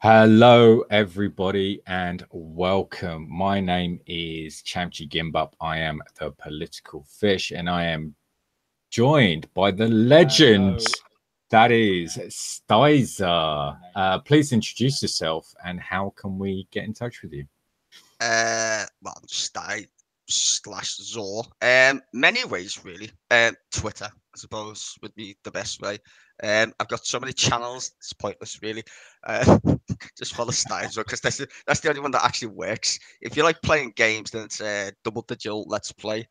Hello, everybody, and welcome. My name is Chamchi Gimbup. I am the political fish, and I am joined by the legend that is Styzooorrrr. Please introduce yourself, and how can we get in touch with you? Well, Sty/Zor. Many ways really. Twitter, I suppose, would be the best way. I've got so many channels, it's pointless really. Uh, just follow Styzooorrrr because that's the only one that actually works. If you like playing games, then it's double digital let's play,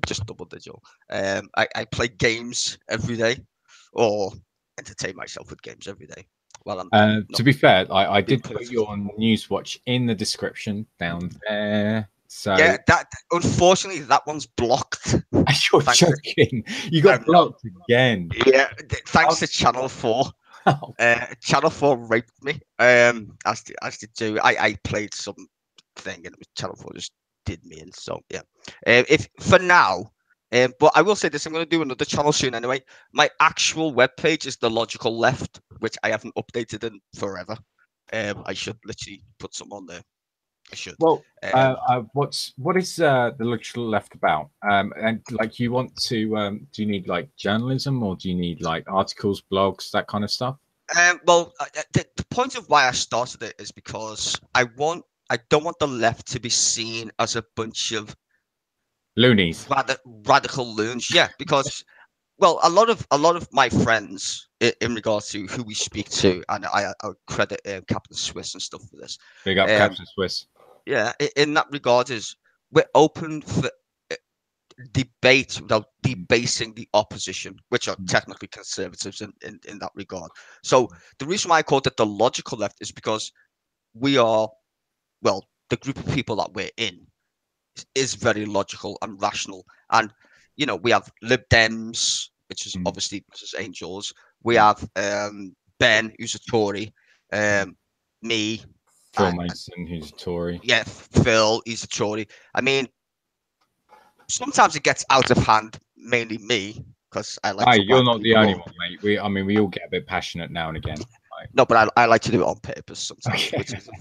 just double digital. I play games every day, or entertain myself with games every day. Well, I'm To not be fair, I being did put political. your Newswatch in the description down there. So Yeah, that unfortunately that one's blocked. you're Thanks to joking. You got I'm not. blocked again. Yeah, thanks How- to Channel 4. Channel 4 raped me. As they do. I played some thing and Channel 4 just did me in. So yeah. If for now, but I will say this: I'm going to do another channel soon. Anyway, my actual webpage is the Logical Left, which I haven't updated in forever. I should literally put some on there. I should. Well, Um, what is the Logical Left about? And like, you want to do you need like journalism, or do you need like articles, blogs, that kind of stuff? well, the point of why I started it is because I don't want the left to be seen as a bunch of Loonies. radical loons. Yeah, because well, a lot of my friends in regards to who we speak to, and I credit Captain Swiss and stuff for this. Big up, Um, Captain Swiss. yeah, in that regard, is we're open for uh, debate without debasing the opposition, which are technically conservatives in that regard. So the reason why I called it the logical left is because we are, well, the group of people that we're in is very logical and rational. And, we have Lib Dems, which is Mm, obviously Mrs. Angels. We mm, have Ben, who's a Tory. mm. Me, Phil Mason, who's a Tory. yeah, Phil, he's a Tory. I mean, sometimes it gets out of hand, mainly me, because I like Hey, to you're wag not the people only up. one, mate. We all get a bit passionate now and again. No, but I like to do it on purpose sometimes, Like, which isn't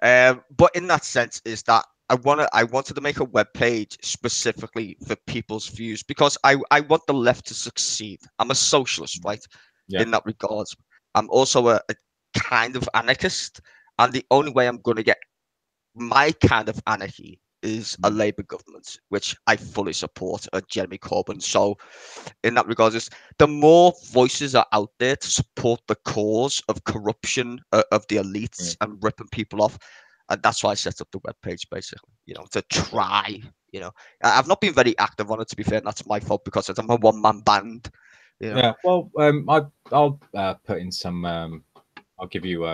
fair. But in that sense, is that I wanted to make a web page specifically for people's views because I want the left to succeed. I'm a socialist, right? yeah. In that regard, I'm also a kind of anarchist, and the only way I'm going to get my kind of anarchy is a Mm, Labour government, which I fully support, Jeremy Corbyn. So, in that regard, is the more voices are out there to support the cause of corruption of the yeah. elites and ripping people off, and that's why I set up the webpage basically. To try. I've not been very active on it, to be fair, and that's my fault because I'm a one-man band. You know. Yeah. Well, I'll put in some. I'll give you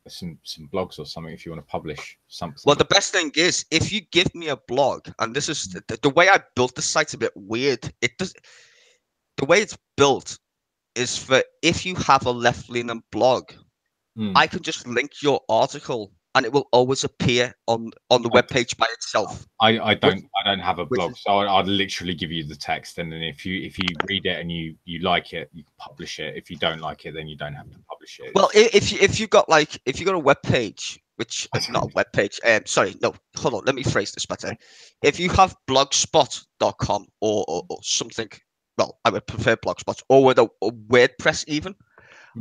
some blogs or something if you want to publish Well, something. the best thing is if you give me a blog, and this is the way I built the site's a bit weird. It does the way it's built is for if you have a left-leaning blog, Mm. I can just link your article and it will always appear on the web page by itself. Which I don't have a which blog, is so I'd literally give you the text, and then if you read it and you like it, you can publish it. If you don't like it, then you don't have to publish it. well, if you got a web page, which is not a web page. Sorry, no, hold on. Let me phrase this better. If you have blogspot.com or something, well, I would prefer Blogspot or with a WordPress even.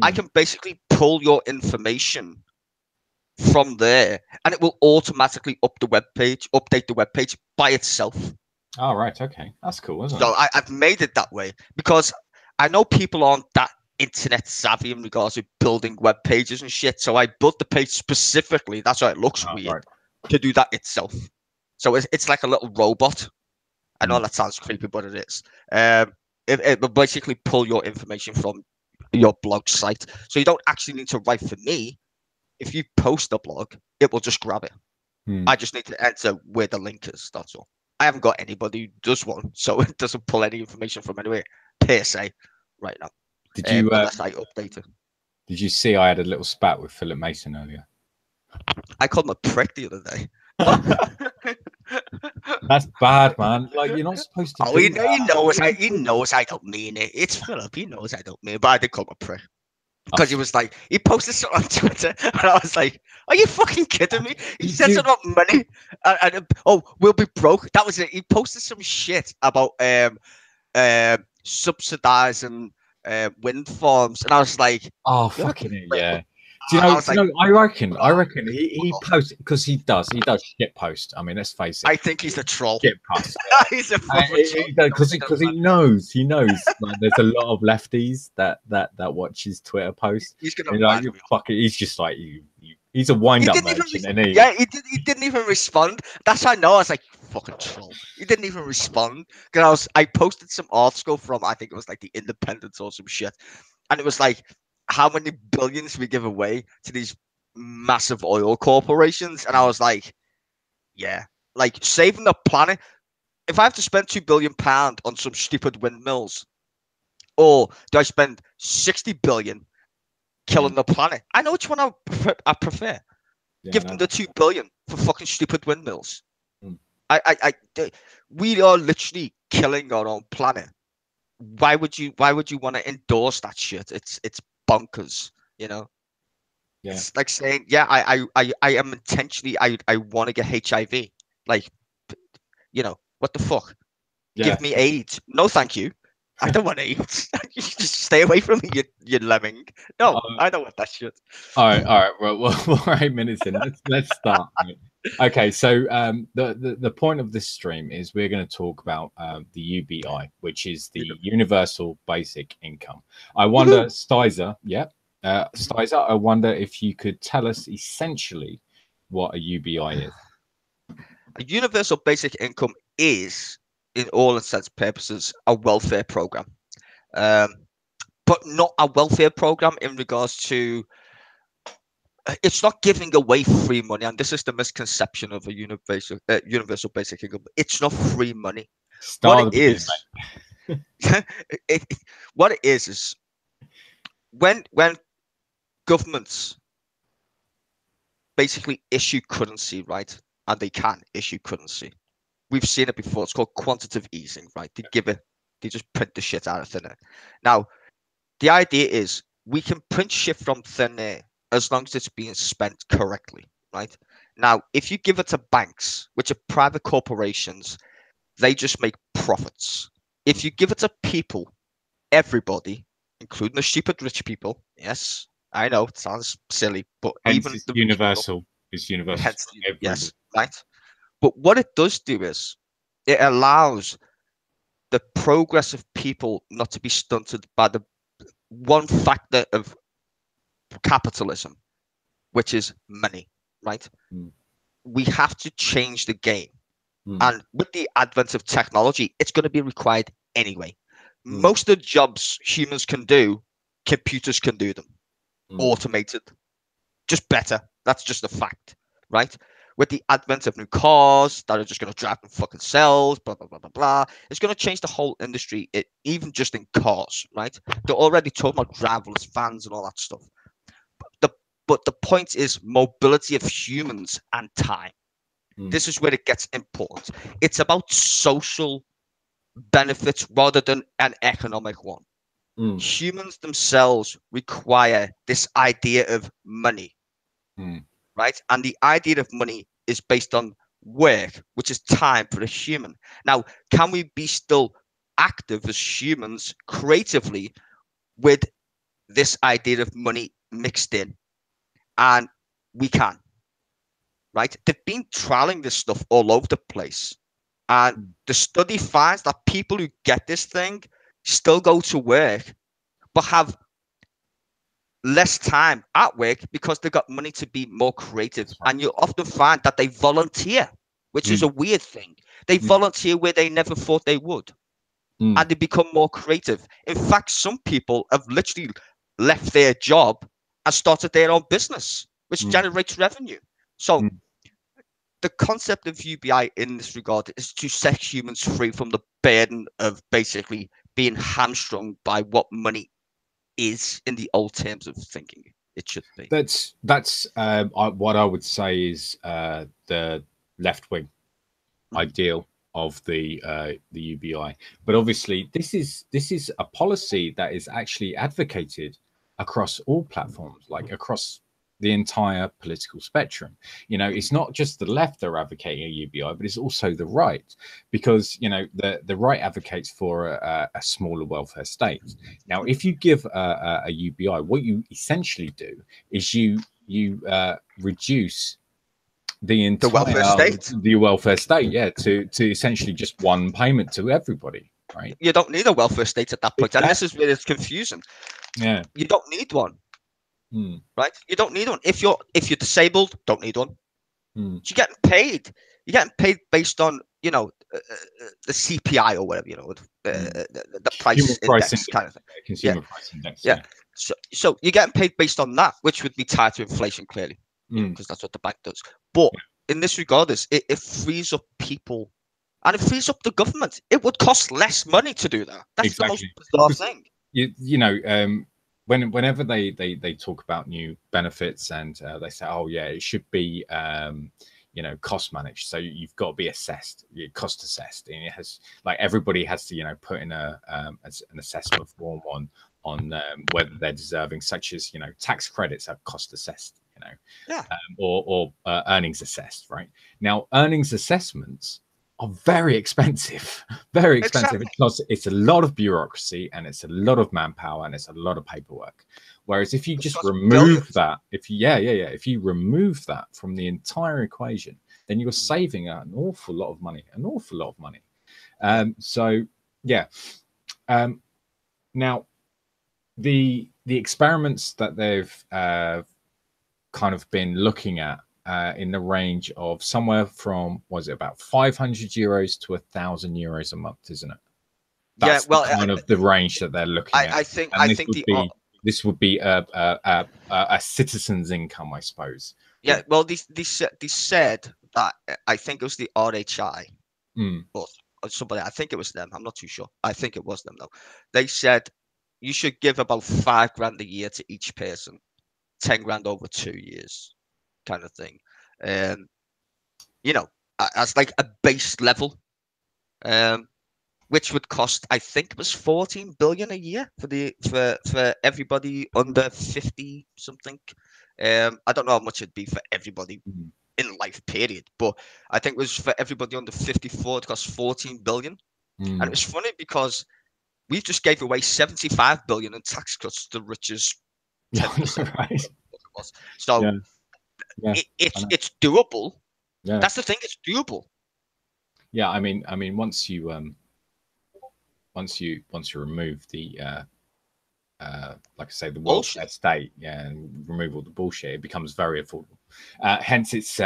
I Mm. can basically pull your information from there and it will automatically update the web page by itself. Oh, right, okay, that's cool, isn't So it? I've made it that way because I know people aren't that internet savvy in regards to building web pages and shit. So I built the page specifically. That's why it looks Oh, weird right. to do that itself. So it's like a little robot. I know Mm. that sounds creepy, but it is. It will basically pull your information from your blog site. So you don't actually need to write for me. If you post a blog, it will just grab it. Mm. I just need to enter where the link is. That's all. I haven't got anybody who does one, so it doesn't pull any information from anywhere per se right now, Did you unless I update it. did you see I had a little spat with Philip Mason earlier? I called him a prick the other day. That's bad, man. Like, you're not supposed to Oh, do that. he knows I don't mean it. It's Philip. He knows I don't mean it, but I did call him a prick. because he was like, he posted something on Twitter, and I was like, "Are you fucking kidding me?" He said something about money, oh, we'll be broke. That was it. He posted some shit about subsidizing wind farms, and I was like, Oh, "You're a fucking it, prick." yeah. Do you I know? was Do you like, know? I "Oh, reckon he fuck off." posts because he does shit post. I mean, let's face it, I think he's a troll. shit post. He's a proper troll. Because he knows like there's a lot of lefties that watch his Twitter posts. He's gonna And you're like, mad you me off. fucking, he's just like he's a wind He up didn't even merchant, and he. yeah, he didn't even respond. That's how I know. I was like, fucking troll. He didn't even respond because I posted some article from, I think it was like the Independent or some shit, and it was like how many billions we give away to these massive oil corporations, and I was like, yeah, like saving the planet. If I have to spend £2 billion on some stupid windmills, or do I spend 60 billion killing the planet? I know which one I prefer. Yeah, Give I them know. the 2 billion for fucking stupid windmills. Mm. We are literally killing our own planet. Why would you want to endorse that shit? It's bonkers, you know. Yeah, It's like saying, yeah, I am intentionally, I want to get HIV. Like, you know, what the fuck? yeah. Give me AIDS. No, thank you. I don't want AIDS. You just stay away from me, you lemming. No, I don't want that shit. All right. Well, we're 8 minutes in. Let's start. Mate. Okay, so the point of this stream is we're going to talk about the UBI, which is the Universal Basic Income. I wonder, Styzer, Styzer, I wonder if you could tell us essentially what a UBI is. A universal basic income is, in all intents and purposes, a welfare program, um, but not a welfare program in regards to. It's not giving away free money, and this is the misconception of a universal basic income. It's not free money. What Start it at the beginning, is, what it is when governments basically issue currency, right? And they can issue currency. We've seen it before. It's called quantitative easing, right? They just print the shit out of thin air. Now, the idea is we can print shit from thin air as long as it's being spent correctly, right? Now, if you give it to banks, which are private corporations, they just make profits. If you give it to people, everybody, including the stupid rich people, yes, I know it sounds silly, but hence even it's the rich people, universal. It's universal hence, for everybody. yes, right? But what it does do is it allows the progress of people not to be stunted by the one factor of capitalism, which is money, right? Mm. We have to change the game. Mm. And with the advent of technology, it's going to be required anyway. Mm. Most of the jobs humans can do, computers can do them, automated, just better. That's just a fact, right? With the advent of new cars that are just going to drive themselves, blah, blah, blah, blah, blah, it's going to change the whole industry, even just in cars, right? They're already talking about driverless vans and all that stuff. But the point is mobility of humans and time. This is where it gets important. It's about social benefits rather than an economic one. Humans themselves require this idea of money, right? And the idea of money is based on work, which is time for a human. Now, can we be still active as humans creatively with this idea of money mixed in? And we can, right? They've been trialing this stuff all over the place. And the study finds that people who get this thing still go to work, but have less time at work because they got money to be more creative. Right. And you often find that they volunteer, which is a weird thing. They volunteer where they never thought they would. And they become more creative. In fact, some people have literally left their job and started their own business, which generates revenue. So the concept of UBI in this regard is to set humans free from the burden of basically being hamstrung by what money is in the old terms of thinking it should be. That's what I would say is the left wing ideal of the UBI. But obviously, this is a policy that is actually advocated across all platforms, like across the entire political spectrum. You know, it's not just the left that are advocating a UBI, but it's also the right, because, you know, the right advocates for a smaller welfare state. Now, if you give a UBI, what you essentially do is you reduce the entire welfare state, yeah, to essentially just one payment to everybody, right? You don't need a welfare state at that point, exactly. And this is where it's confusing. Yeah, you don't need one, right? You don't need one if you're disabled. Don't need one. You're getting paid. You're getting paid based on, you know, the CPI or whatever, you know, the price index kind of thing. Consumer price index. Yeah. So you're getting paid based on that, which would be tied to inflation, clearly, because that's what the bank does. But in this regard, it frees up people, and it frees up the government. It would cost less money to do that. That's the most bizarre thing. You know, whenever they talk about new benefits, and they say, oh yeah, it should be you know, cost managed, so you've got to be assessed, cost assessed, and it has, like, everybody has to, you know, put in an assessment form on whether they're deserving, such as, you know, tax credits are cost assessed, you know, or earnings assessed. Right now, earnings assessments are very expensive, very expensive. Exactly. It's a lot of bureaucracy, and it's a lot of manpower, and it's a lot of paperwork. Whereas if you just remove that, if you remove that from the entire equation, then you're saving an awful lot of money, So yeah. Now the experiments that they've kind of been looking at, in the range of somewhere from, was it about 500 euros to 1,000 euros a month, isn't it? That's kind of the range that they're looking at. I think this would be a citizen's income, I suppose. Yeah. Well, they said that, I think it was the RHI, or somebody. I think it was them. I'm not too sure. I think it was them though. They said you should give about $5,000 a year to each person, 10 grand over 2 years, kind of thing. You know, as like a base level, which would cost, I think it was 14 billion a year for everybody under 50 something. I don't know how much it'd be for everybody in life period, but I think it was for everybody under 54, it cost 14 billion. And it was funny because we just gave away 75 billion in tax cuts to the richest 10%. Right. So it's doable. Yeah. That's the thing, it's doable. Yeah, I mean, once you remove the like I say, the welfare state, and remove all the bullshit, it becomes very affordable. Hence, it's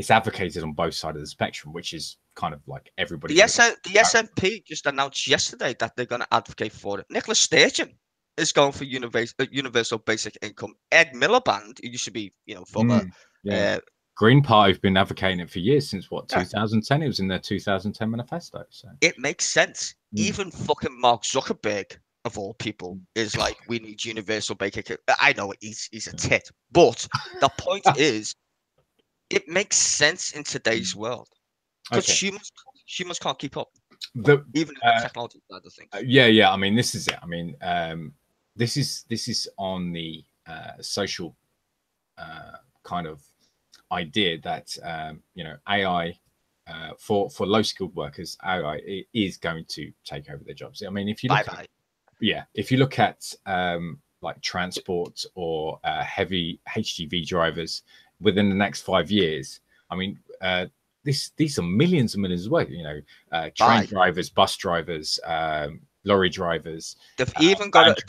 advocated on both sides of the spectrum, which is kind of like everybody. The SNP just announced yesterday that they're going to advocate for it. Nicola Sturgeon is going for universal basic income. Ed Miliband, who used to be, you know, former Green Party have been advocating it for years, since 2010. It was in their 2010 manifesto. So it makes sense. Even fucking Mark Zuckerberg, of all people, is like, we need universal basic. I know he's a tit, but the point is, it makes sense in today's world, because humans can't keep up. Even in the technology side of things. Yeah. I mean, this is it. I mean, this is on the social kind of idea that you know, AI for low skilled workers, AI is going to take over their jobs. I mean, if you look at like transport or heavy HGV drivers within the next 5 years, I mean, these are millions and millions of work. You know, train drivers, bus drivers, lorry drivers. They've even got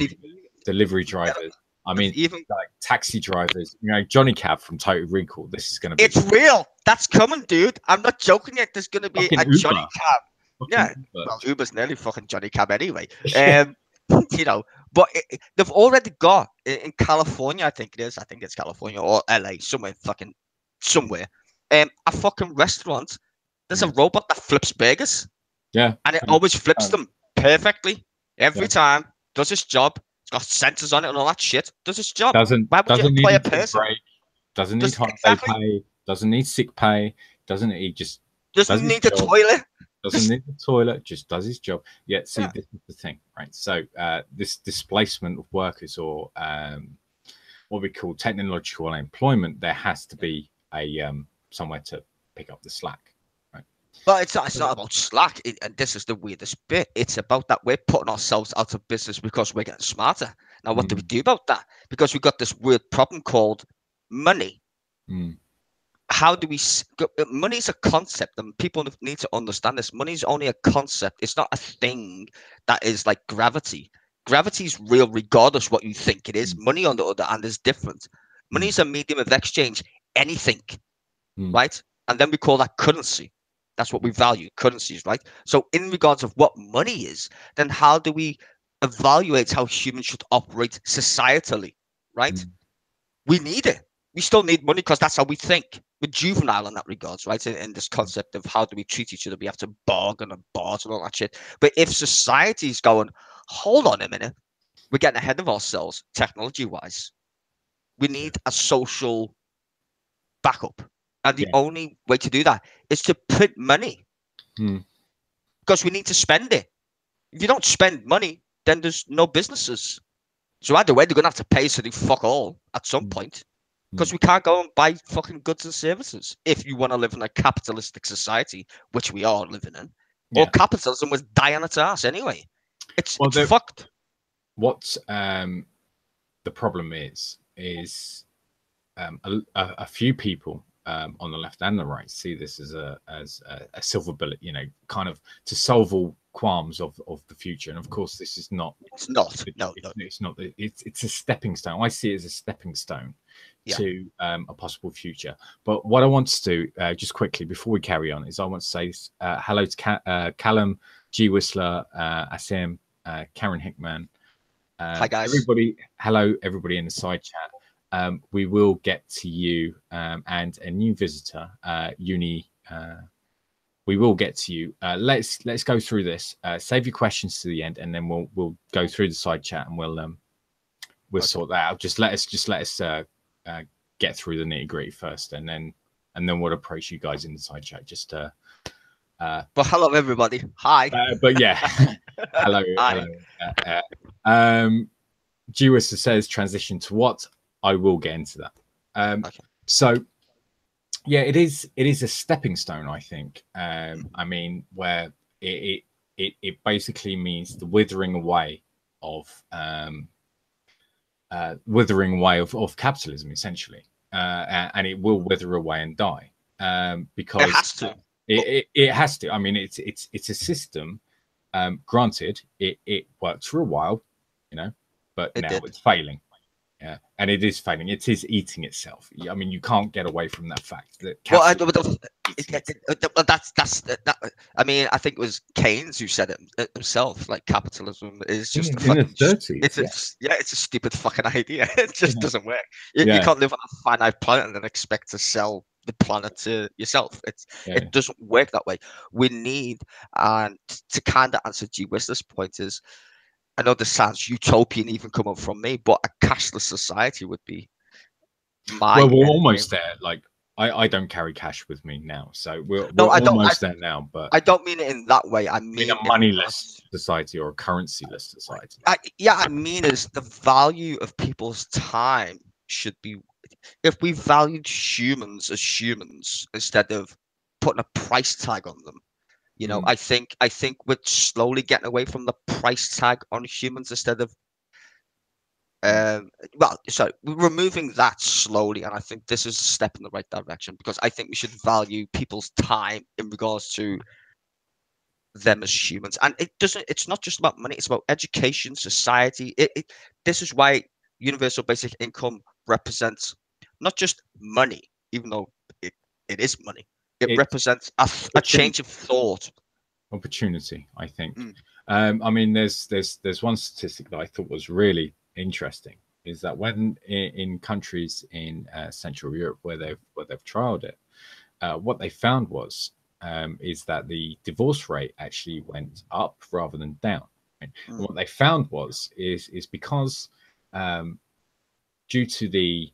delivery drivers. I mean, even like taxi drivers, you know, Johnny Cab from Total Recall. This is going to be. It's real. That's coming, dude. I'm not joking yet. There's going to be a Uber. Johnny Cab. Well, Uber's nearly fucking Johnny Cab anyway. You know, but they've already got in California. I think it is. I think it's California or LA, somewhere. A fucking restaurant. There's a robot that flips burgers. Yeah, and it always flips them perfectly every time. Does its job. It's got sensors on it and all that shit. Does its job. Why would you employ a person? Doesn't need holiday pay. Doesn't need sick pay. Doesn't need a toilet. doesn't need the toilet, just does his job. Yeah, see, Yeah. this is the thing, right? So this displacement of workers, or what we call technological unemployment, there has to be a somewhere to pick up the slack, right? But it's not about slack, and this is the weirdest bit. It's about that we're putting ourselves out of business because we're getting smarter. Now, what do we do about that? Because we've got this weird problem called money. How do we? Money is a concept, and people need to understand this. Money is only a concept. It's not a thing that is like gravity. Gravity is real, regardless what you think it is. Money, on the other hand, is different. Money is a medium of exchange. Anything, right? And then we call that currency. That's what we value, currencies, right? So in regards of what money is, then how do we evaluate how humans should operate societally, right? We need it. We still need money because that's how we think. We're juvenile in that regards, right? In this concept of how do we treat each other, we have to bargain and barter and all that shit. But if society's going, hold on a minute, we're getting ahead of ourselves technology-wise. We need a social backup. And the only way to do that is to print money because we need to spend it. If you don't spend money, then there's no businesses. So either way, they're going to have to pay us to do fuck all at some point because we can't go and buy fucking goods and services if you want to live in a capitalistic society, which we are living in. Or capitalism was dying its ass anyway. It's fucked. What the problem is a few people on the left and the right see this as a silver bullet, you know, kind of to solve all qualms of the future. And of course, this is not. It's not. It's not. It's a stepping stone. I see it as a stepping stone to a possible future. But what I want to do, just quickly before we carry on, is I want to say hello to Callum, G Whistler, Asim, Karen Hickman. Hi guys. Everybody, hello everybody in the side chat. We will get to you and a new visitor, Uni. We will get to you. Let's go through this. Save your questions to the end, and then we'll go through the side chat and we'll sort that out. Just let us get through the nitty gritty first, and then we'll approach you guys in the side chat. Just well, hello everybody. Hi. But yeah, hello. Hi. Hello. G-Wister says transition to what? I will get into that. So yeah, it is a stepping stone, I think. I mean, where it basically means the withering away of capitalism, essentially, and it will wither away and die because it has to. It has to. I mean, it's a system. Granted, it worked for a while, you know, but now it's failing. Yeah, and it is failing. It is eating itself. I mean, you can't get away from that fact. That I mean, I think it was Keynes who said it himself. Like, capitalism is just in the 30s. It's a stupid fucking idea. It just doesn't work. You can't live on a finite planet and then expect to sell the planet to yourself. It doesn't work that way. We need, and to kind of answer G. Whistler's point is, I know this sounds utopian even coming from me, but a cashless society would be my. Well, we're almost there. Like, I don't carry cash with me now, so we're almost there now. But I don't mean it in that way. I mean a moneyless society or a currency-less society. I mean is the value of people's time should be. If we valued humans as humans instead of putting a price tag on them. You know, I think we're slowly getting away from the price tag on humans instead of we're removing that slowly, and I think this is a step in the right direction because I think we should value people's time in regards to them as humans. And it's not just about money, it's about education, society. This is why universal basic income represents not just money, even though it is money. It represents a change of thought. Opportunity, I think. I mean, there's one statistic that I thought was really interesting, is that when in countries in Central Europe where they've trialed it, what they found was is that the divorce rate actually went up rather than down. Right? And what they found was is because due to the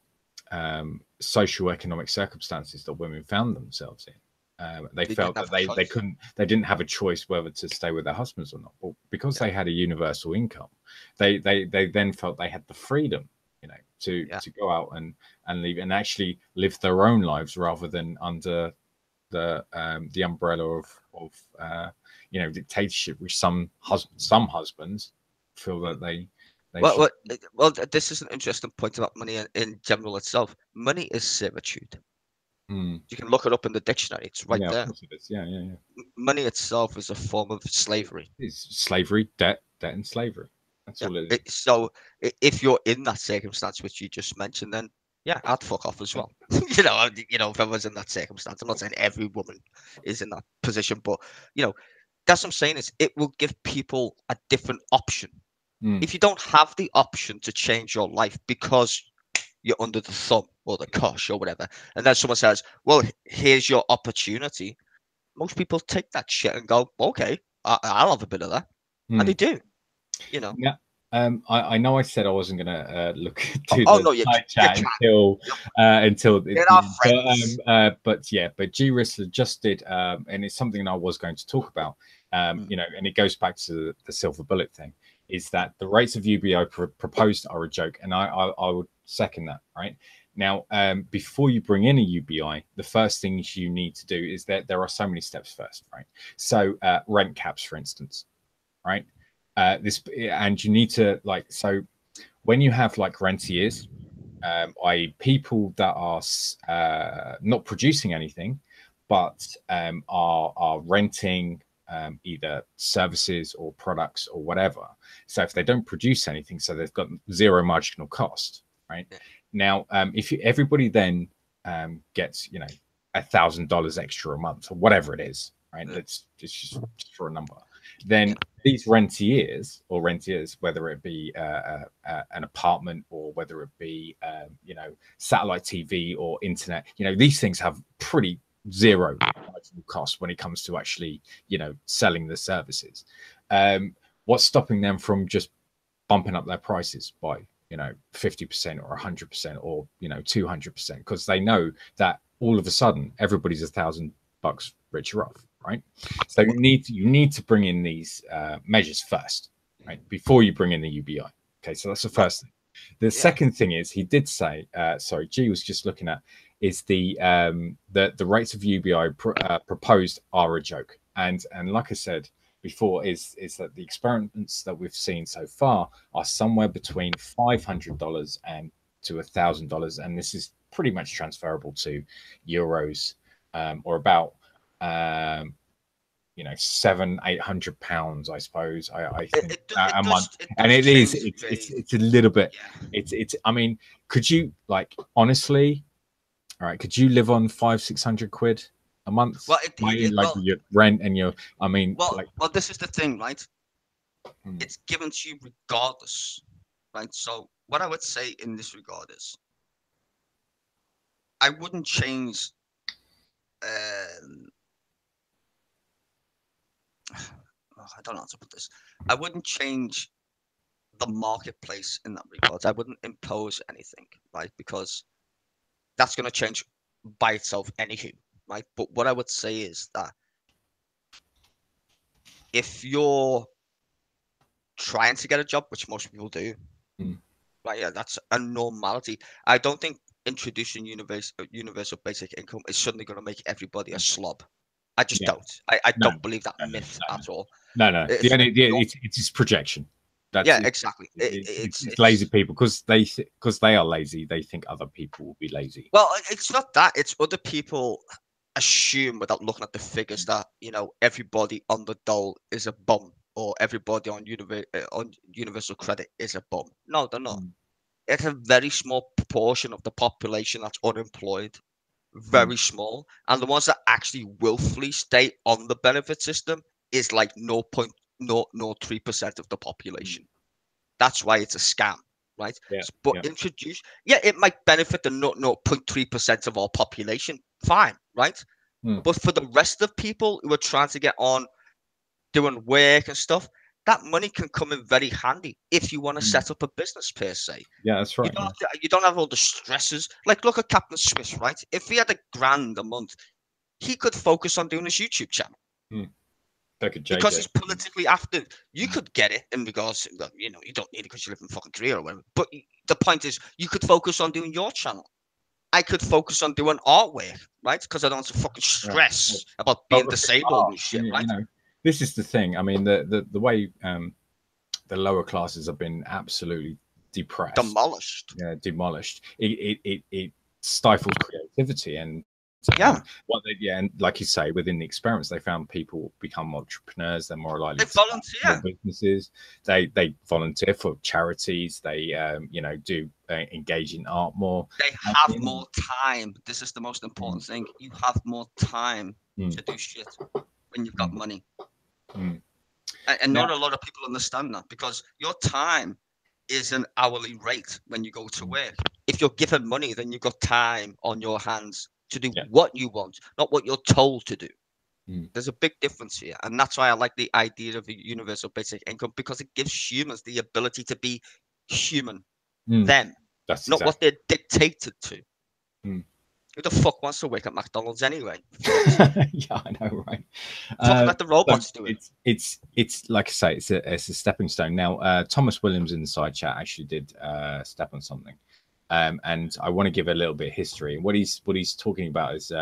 socioeconomic circumstances that women found themselves in, They They felt didn't that have a choice. they didn't have a choice whether to stay with their husbands or not. Well, because Yeah, they had a universal income, they then felt they had the freedom, yeah. to go out and leave and actually live their own lives rather than under the umbrella of dictatorship, which some husbands feel Mm. that they Well, should. this is an interesting point about money in general itself. Money is servitude. Mm, You can look it up in the dictionary. It's right yeah, of there. course it is. Yeah, yeah, yeah. Money itself is a form of slavery. It's slavery, debt, and slavery. That's Yeah. all it is. If you're in that circumstance which you just mentioned, then yeah, I'd fuck off as Yeah. well. If I was in that circumstance, I'm not saying every woman is in that position, but you know, that's what I'm saying is it will give people a different option. Mm, If you don't have the option to change your life because you're under the thumb or the cosh or whatever, and then someone says, "Well, here's your opportunity," most people take that shit and go, "Okay, I'll have a bit of that," and they mm. do. You know. Yeah. I know I said I wasn't gonna look do Oh the no, side you chat can. until They're the our end, friends. but yeah, but GRIS just did, and it's something I was going to talk about, Mm, and it goes back to the silver bullet thing, is that the rates of UBI proposed are a joke, and I would second that. Right now, before you bring in a UBI, the first things you need to do is that there are so many steps first, right? So rent caps, for instance, right? This and you need to when you have like rentiers, i.e., people that are not producing anything, but are renting either services or products or whatever. So if they don't produce anything, so they've got zero marginal cost, right? yeah, Now, if everybody then gets $1,000 extra a month or whatever it is, right? yeah, Let's just for a number. yeah, Then these rentiers, whether it be an apartment or whether it be satellite TV or internet, these things have pretty zero marginal cost when it comes to actually selling the services. What's stopping them from just bumping up their prices by 50% or 100% or 200%? Because they know that all of a sudden everybody's $1,000 richer off, right? So Well, you need to bring in these measures first, right, before you bring in the UBI. Okay, so that's the well, first thing. The yeah. second thing is he did say, sorry, G was just looking at, is the rates of UBI proposed are a joke, and like I said before, is that the experiments that we've seen so far are somewhere between $500 and to $1,000, and this is pretty much transferable to euros, or about um, 700-800 pounds, I suppose. I think a month, It and does it is change very. it's a little bit. Yeah. It's. I mean, could you honestly? All right, could you live on 500-600 quid a month? Well, Like your rent and your, I mean, like, this is the thing, right? hmm, It's given to you regardless, right? So what I would say in this regard is, I wouldn't change. Um, I don't know how to put this. I wouldn't change the marketplace in that regard. I wouldn't impose anything, right? Because that's going to change by itself, anywho, right? But what I would say is that if you're trying to get a job, which most people do, hmm, right? Yeah, that's a normality. I don't think introducing universal basic income is suddenly going to make everybody a slob. I just yeah, don't. I no, don't believe that no, no, myth no, at all. no. The If only, yeah, you're, it's just projection. That's yeah, it. exactly. It's lazy people because they are lazy. They think other people will be lazy. Well, it's not that. It's other people assume without looking at the figures that everybody on the dole is a bum or everybody on universal credit is a bum. No, they're not. Mm, It's a very small proportion of the population that's unemployed, mm, very small, and the ones that actually willfully stay on the benefit system is like 0.003% of the mm. population. That's why it's a scam, right? Yeah, But yeah. yeah, it might benefit the 0.3% of our population, fine, right? Mm, But for the rest of people who are trying to get on doing work and stuff, that money can come in very handy if you want to mm. set up a business per se. Yeah, that's You right. don't Yeah. have to, you don't have all the stresses. Like look at Captain Swiss, right? If he had a grand a month, he could focus on doing his YouTube channel. Because he's politically after. You could get it in regards to, you know, you don't need it because you live in fucking Korea or whatever. But the point is, you could focus on doing your channel. I could focus on doing artwork, right? Because I don't have to fucking stress about being disabled and shit, right? You know, this is the thing. I mean, the way the lower classes have been absolutely depressed, demolished. Yeah, demolished. It stifles creativity and. And like you say, within the experiments, they found people become entrepreneurs. They're more likely to volunteer businesses. They volunteer for charities. They you know, do engage in art more. They have more time. This is the most important thing. You have more time to do shit when you've got money. And not a lot of people understand that, because your time is an hourly rate when you go to work. If you're given money, then you've got time on your hands to do what you want, not what you're told to do. There's a big difference here. And that's why I like the idea of a universal basic income, because it gives humans the ability to be human, them, not what they're dictated to. Who the fuck wants to work at McDonald's anyway? Yeah, I know, right? Talk about the robots doing it. It's like I say, it's a stepping stone. Now, Thomas Williams in the side chat actually did step on something. And I want to give a little bit of history. What he's talking about is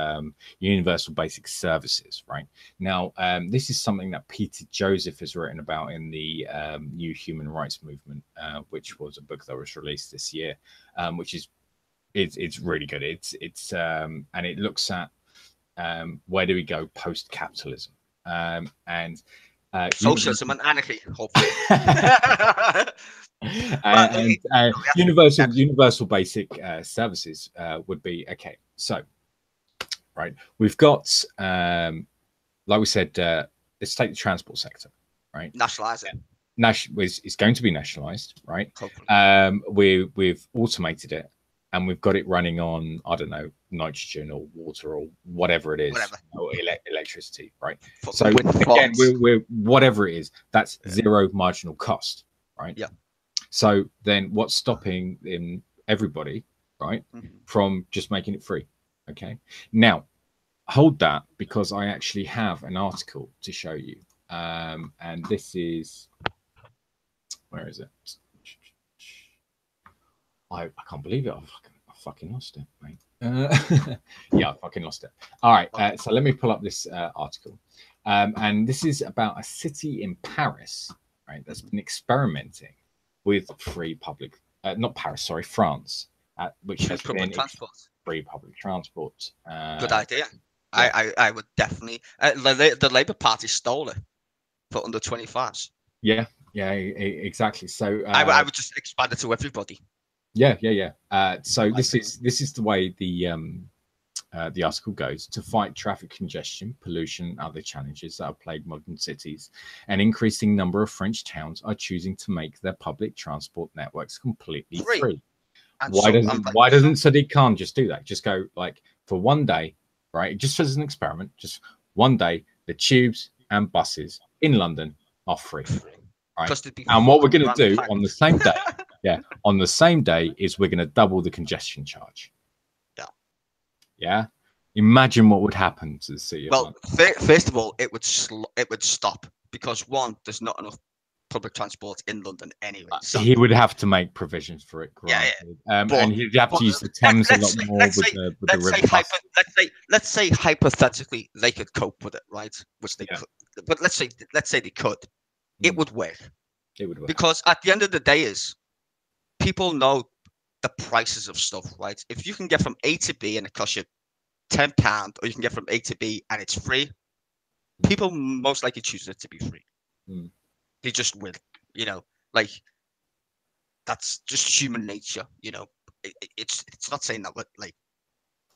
universal basic services, right? Now, this is something that Peter Joseph has written about in the New Human Rights Movement, which was a book that was released this year, which is it's really good. It's and it looks at where do we go post capitalism, and socialism and anarchy, hopefully. Universal basic services would be okay. So, right, we've got like we said, let's take the transport sector, right? Nationalize it. It's going to be nationalized, right? We've automated it, and we've got it running on, I don't know, nitrogen or water or whatever it is, or electricity, right? So again, we're whatever it is, that's zero marginal cost, right? Yeah. So then what's stopping everybody, right, from just making it free? Okay. Now, hold that, because I actually have an article to show you. And this is, where is it? I can't believe it. I fucking lost it, mate. Yeah, I fucking lost it. All right. So let me pull up this article. And this is about a city in Paris, right, that's been experimenting with free public, not Paris, sorry, France, which has been free public transport. Good idea. Yeah. I would definitely. The Labour Party stole it for under 25s. Yeah, exactly. So I would just expand it to everybody. Yeah. So this is the way the article goes. To fight traffic congestion, pollution, and other challenges that have plagued modern cities, an increasing number of French towns are choosing to make their public transport networks completely free. Why doesn't Sadiq Khan just do that? Just go, like, for one day, right? Just as an experiment, just one day, the tubes and buses in London are free, right? And what we're going to do on the same day, on the same day, is we're going to double the congestion charge. Yeah. Imagine what would happen to the city. Well, first of all, it would stop, because one, there's not enough public transport in London anyway. So he would have to make provisions for it. Granted. And he'd have to use the Thames a lot more with the river. Let's say hypothetically they could cope with it, right? Which they could. But let's say they could. It would work. It would work. Because at the end of the day, is people know the prices of stuff, right? If you can get from A to B and it costs you £10, or you can get from A to B and it's free, people most likely choose it to be free. They just will, you know, like, that's just human nature, you know. It's not saying that we're like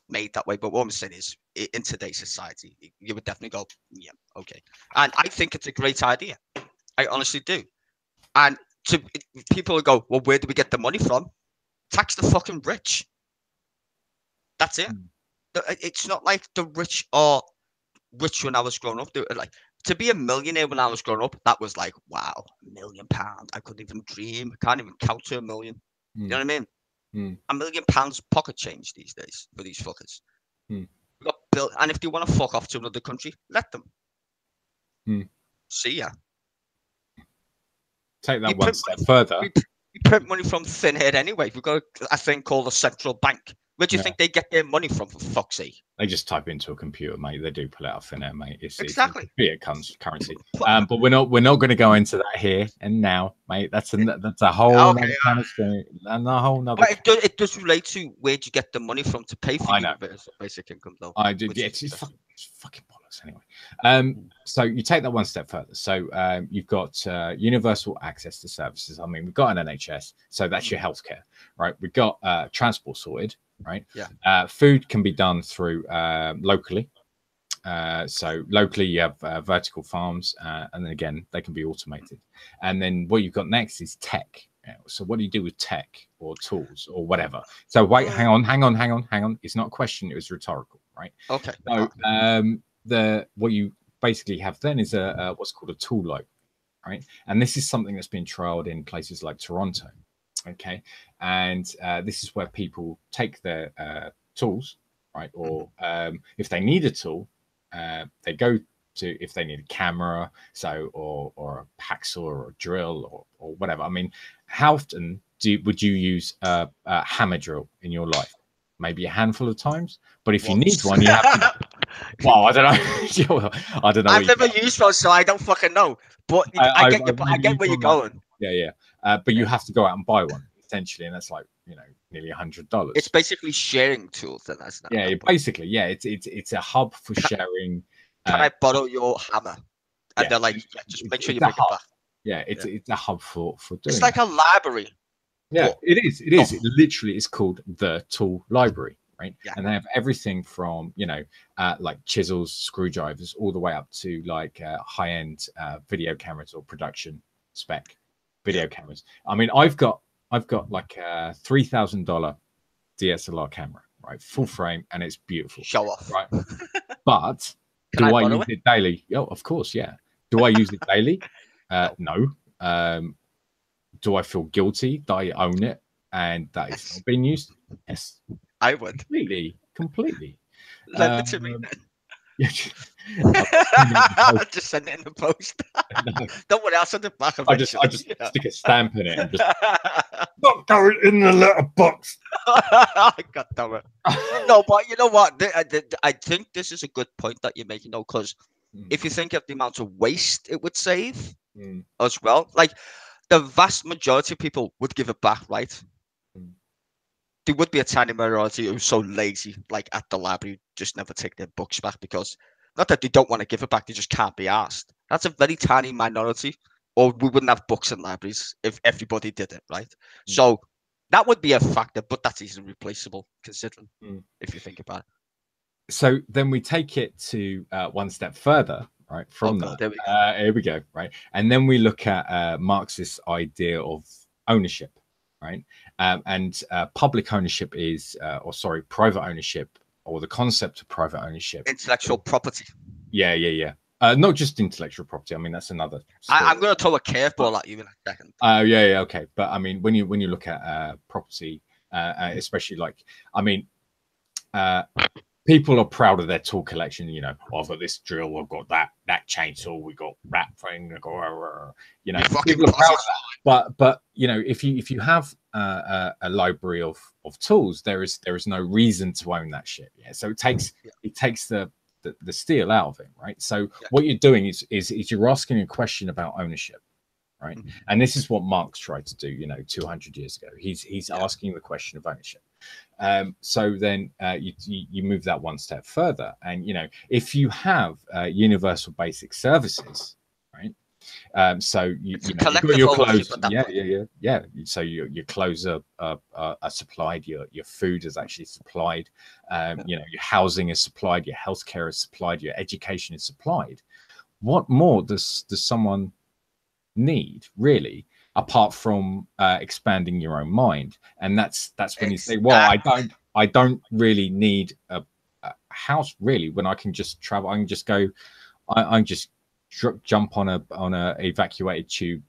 made that way, but what I'm saying is, in today's society, you would definitely go, yeah, okay. And I think it's a great idea. I honestly do. And people will go, well, where do we get the money from? Tax the fucking rich. That's it. It's not like the rich are rich when I was growing up. Like, to be a millionaire when I was growing up, that was like, wow, £1 million. I couldn't even dream. I can't even count to 1 million. You know what I mean? £1 million pocket change these days for these fuckers. We've got build, and if they want to fuck off to another country, let them. See ya. Take that We one print step money, further. we print money from thin air anyway. We've got a thing called a central bank. Where do you think they get their money from, for fuck's sake? They just type into a computer, mate. They do pull it out of thin air, mate. Exactly. It comes currency. But we're not going to go into that here and now, mate. That's a whole Okay, kind of thing, and a whole nother. But it does relate to where do you get the money from to pay for universal basic income, though. I do. Yeah, it's fucking bollocks anyway. So you take that one step further. So you've got universal access to services. I mean, we've got an NHS, so that's your healthcare, right? We've got transport sorted, right? Yeah. Food can be done through locally. So locally you have vertical farms, and then again they can be automated. And then what you've got next is tech. So what do you do with tech or tools or whatever? So wait, hang on. It's not a question; it was rhetorical, right? Okay. So what you basically have then is a what's called a tool library, right? And this is something that's been trialed in places like Toronto, okay? And this is where people take their tools, right? Or if they need a tool, they go to, if they need a camera, so or a hacksaw or a drill or whatever. I mean, how often would you use a hammer drill in your life? Maybe a handful of times, but if you need one, you have to. Well, I don't know. I don't know. I've never used one, so I don't fucking know. But I get where you're going. Yeah. But you have to go out and buy one essentially, and that's like nearly $100. It's basically sharing tools, then, that's not. Yeah, basically, yeah. It's a hub for sharing. Can I borrow your hammer? And they're like, just make sure you make it back. Yeah, it's a hub for doing. It's like a library. Yeah, it is. It is. It literally is called the tool library, right? Yeah. And they have everything from like chisels, screwdrivers, all the way up to like high-end video cameras or production spec video cameras. I mean, I've got like a $3,000 DSLR camera, right? Full frame, and it's beautiful. Show off, right? But do I use it daily? Oh, of course, yeah. Do I use it daily? No. Do I feel guilty that I own it and that it's not being used? Yes. I would. Completely. Lend it to me then. Just send it in the post. No. Don't worry, I'll send it back. I just stick a stamp in it and just not going in the letterbox. God damn it. No, but you know what? I think this is a good point that you're making, though, because if you think of the amount of waste it would save as well, like the vast majority of people would give it back, right? There would be a tiny minority who's so lazy, like at the library, just never take their books back because not that they don't want to give it back, they just can't be asked. That's a very tiny minority, or we wouldn't have books in libraries if everybody did it, right? So that would be a factor, but that's easily replaceable, considering if you think about it. So then we take it to one step further, right? From that, here we go, right? And then we look at Marx's idea of ownership. Right. And public ownership is, private ownership, or the concept of private ownership. Intellectual property. Yeah. Not just intellectual property. I mean, that's another story. I'm going to throw a curveball at you in a second. Yeah. Okay. But I mean, when you look at property, especially like, I mean, people are proud of their tool collection. I've got this drill, I've got that chainsaw, we got that thing. People are proud of that. But if you have a library of tools, there is no reason to own that shit. Yeah. So it takes the steal out of it, right? So what you're doing is you're asking a question about ownership. Right. And this is what Marx tried to do, 200 years ago. He's asking the question of ownership. So then you move that one step further, and if you have universal basic services, right? So you got your clothes, yeah. So your clothes are supplied, your food is actually supplied, your housing is supplied, your healthcare is supplied, your education is supplied. What more does someone need, really, apart from expanding your own mind? And that's when you say, well, I don't really need a house, really, when I can just travel. I can just go, I can just jump on a evacuated tube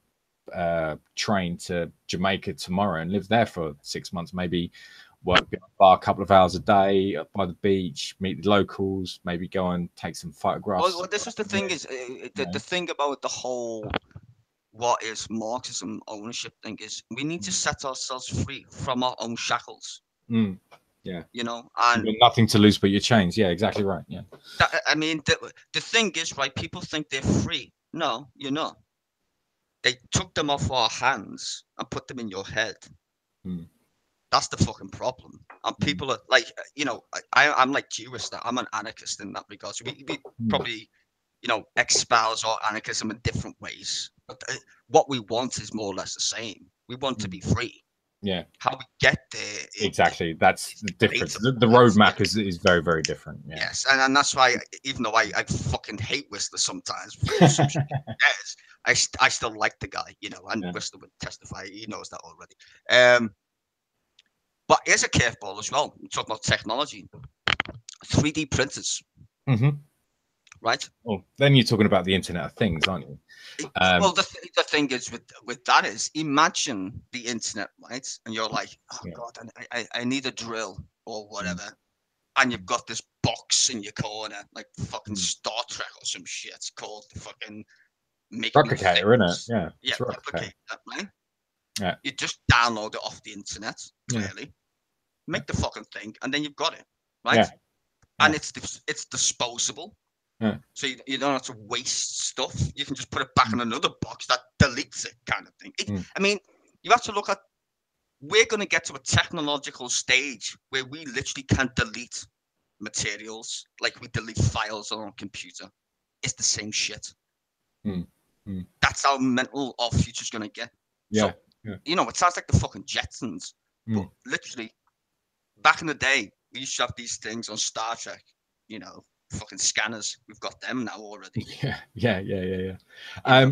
train to Jamaica tomorrow and live there for 6 months, maybe work in a bar a couple of hours a day by the beach, meet the locals, maybe go and take some photographs. Well, this is the thing is the thing about the whole what is Marxism ownership thing is we need to set ourselves free from our own shackles. Yeah, you know, and you've got nothing to lose but your chains. Yeah, exactly right. Yeah, I mean the thing is, right? People think they're free. No, you're not. They took them off our hands and put them in your head. That's the fucking problem. And people are like, I'm like Jewish. I'm an anarchist in that regard. So we probably, espouse our anarchism in different ways. But what we want is more or less the same. We want to be free. Yeah. How we get there. Exactly. That's the difference. The roadmap is very, very different. Yeah. Yes. And that's why, even though I fucking hate Whistler sometimes, I still like the guy, and Whistler would testify. He knows that already. But here's a curveball as well. We're talking about technology. 3D printers. Right? Well, then you're talking about the Internet of Things, aren't you? Well, the thing is with that is, imagine the internet, right? And you're like, oh God, I need a drill or whatever. And you've got this box in your corner, like fucking Star Trek or some shit called the fucking Replicator, isn't it? Yeah. Yeah, Replicator, right? Yeah. You just download it off the internet, clearly. Make the fucking thing, and then you've got it, right? Yeah. And it's disposable. Yeah. So you don't have to waste stuff. You can just put it back in another box that deletes it, kind of thing. I mean, you have to look at, we're going to get to a technological stage where we literally can delete materials like we delete files on our computer. It's the same shit. That's how mental our future's going to get. Yeah. So, it sounds like the fucking Jetsons, but literally, back in the day, we used to have these things on Star Trek, fucking scanners. We've got them now already. Yeah.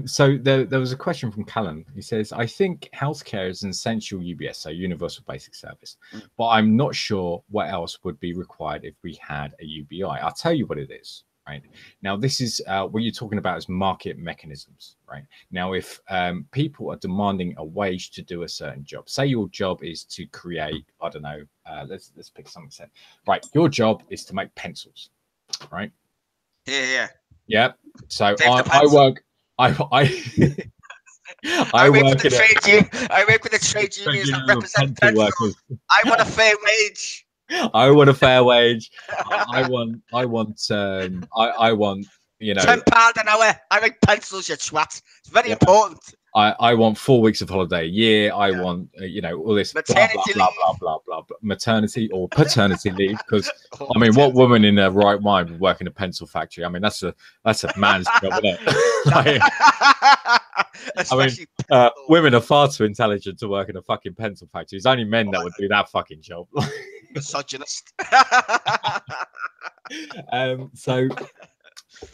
So there was a question from Callum. He says, I think healthcare is an essential UBS, so universal basic service, but I'm not sure what else would be required if we had a UBI. I'll tell you what it is. Right now, this is what you're talking about is market mechanisms. Right now, if people are demanding a wage to do a certain job, say your job is to create, I don't know, let's pick something. Right, your job is to make pencils. Right. Yeah. So I work. I work with the trade unions that represent pencils. I want a fair wage. I want a fair wage. I want £10 an hour. I make pencils, you twat. It's very important. I want 4 weeks of holiday a year. I want all this maternity blah blah maternity or paternity leave, because I mean, what woman in their right mind would work in a pencil factory? I mean, that's a man's job, isn't it? I mean, women are far too intelligent to work in a fucking pencil factory. It's only men that would do that fucking job. Misogynist. So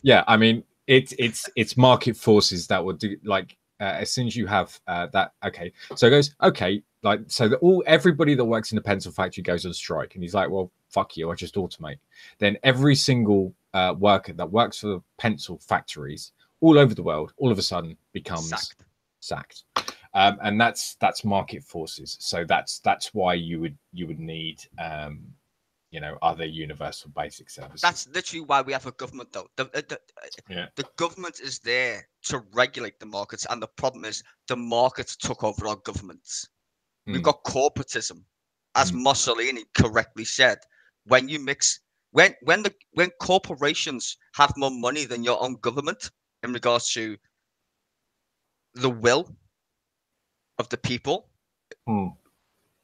yeah, I mean, it's market forces that would do, like, as soon as you have that, okay, so it goes, okay, like, so everybody that works in the pencil factory goes on strike, and he's like, well, fuck you, I just automate. Then every single worker that works for the pencil factories all over the world all of a sudden becomes sacked. And that's market forces. So that's why you would need other universal basic services. That's literally why we have a government, though. The government is there to regulate the markets, and the problem is the markets took over our governments. We've got corporatism, as Mussolini correctly said. When you mix, when corporations have more money than your own government in regards to the will of the people,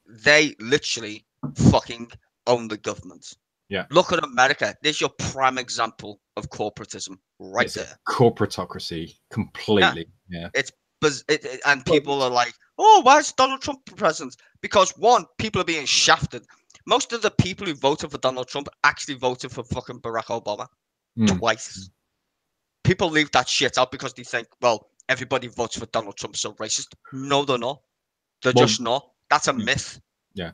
they literally fucking own the government. Yeah. Look at America. There's your prime example of corporatism right there. Corporatocracy, completely. Yeah. And people are like, oh, why is Donald Trump president? Because one, people are being shafted. Most of the people who voted for Donald Trump actually voted for fucking Barack Obama twice. People leave that shit out because they think, well, everybody votes for Donald Trump, so racist. No, they're not. They're just not. That's a myth. Yeah.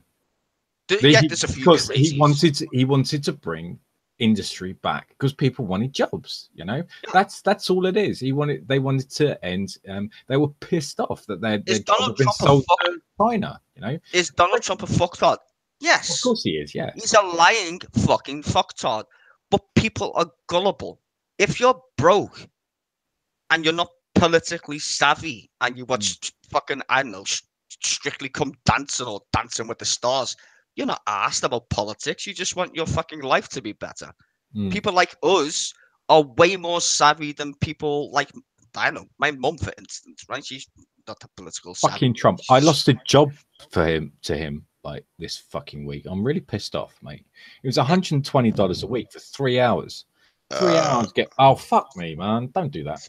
Because he wanted to bring industry back because people wanted jobs. That's all it is. They wanted to end. They were pissed off that their jobs had been sold to China. Is Donald Trump a fucktard? Yes. Of course he is. Yeah. He's a lying fucking fucktard. But people are gullible. If you're broke and you're not politically savvy and you watch fucking, I don't know, Strictly Come Dancing or Dancing with the Stars, you're not asked about politics. You just want your fucking life to be better. People like us are way more savvy than people like, I don't know, my mum, for instance, right? She's not a political savvy. Fucking Trump. I lost a job to him like this fucking week. I'm really pissed off, mate. It was $120 a week for 3 hours. 3 hours get fuck me, man. Don't do that.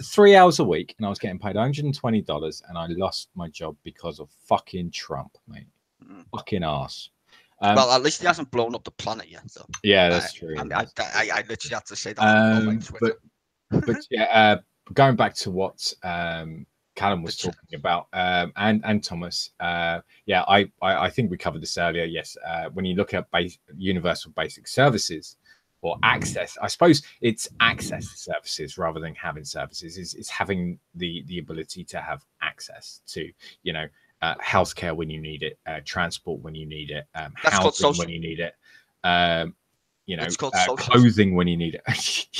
3 hours a week, and I was getting paid $120, and I lost my job because of fucking Trump, mate. Fucking ass. Well, at least he hasn't blown up the planet yet, though. Yeah, that's true. I literally have to say that on my Twitter. But yeah, going back to what Callum was talking about, and Thomas, yeah, I think we covered this earlier. Yes, when you look at universal basic services or access, I suppose it's access to services rather than having services. It's having the ability to have access to, you know, healthcare when you need it, transport when you need it, housing when you need it. You know, clothing when you need it.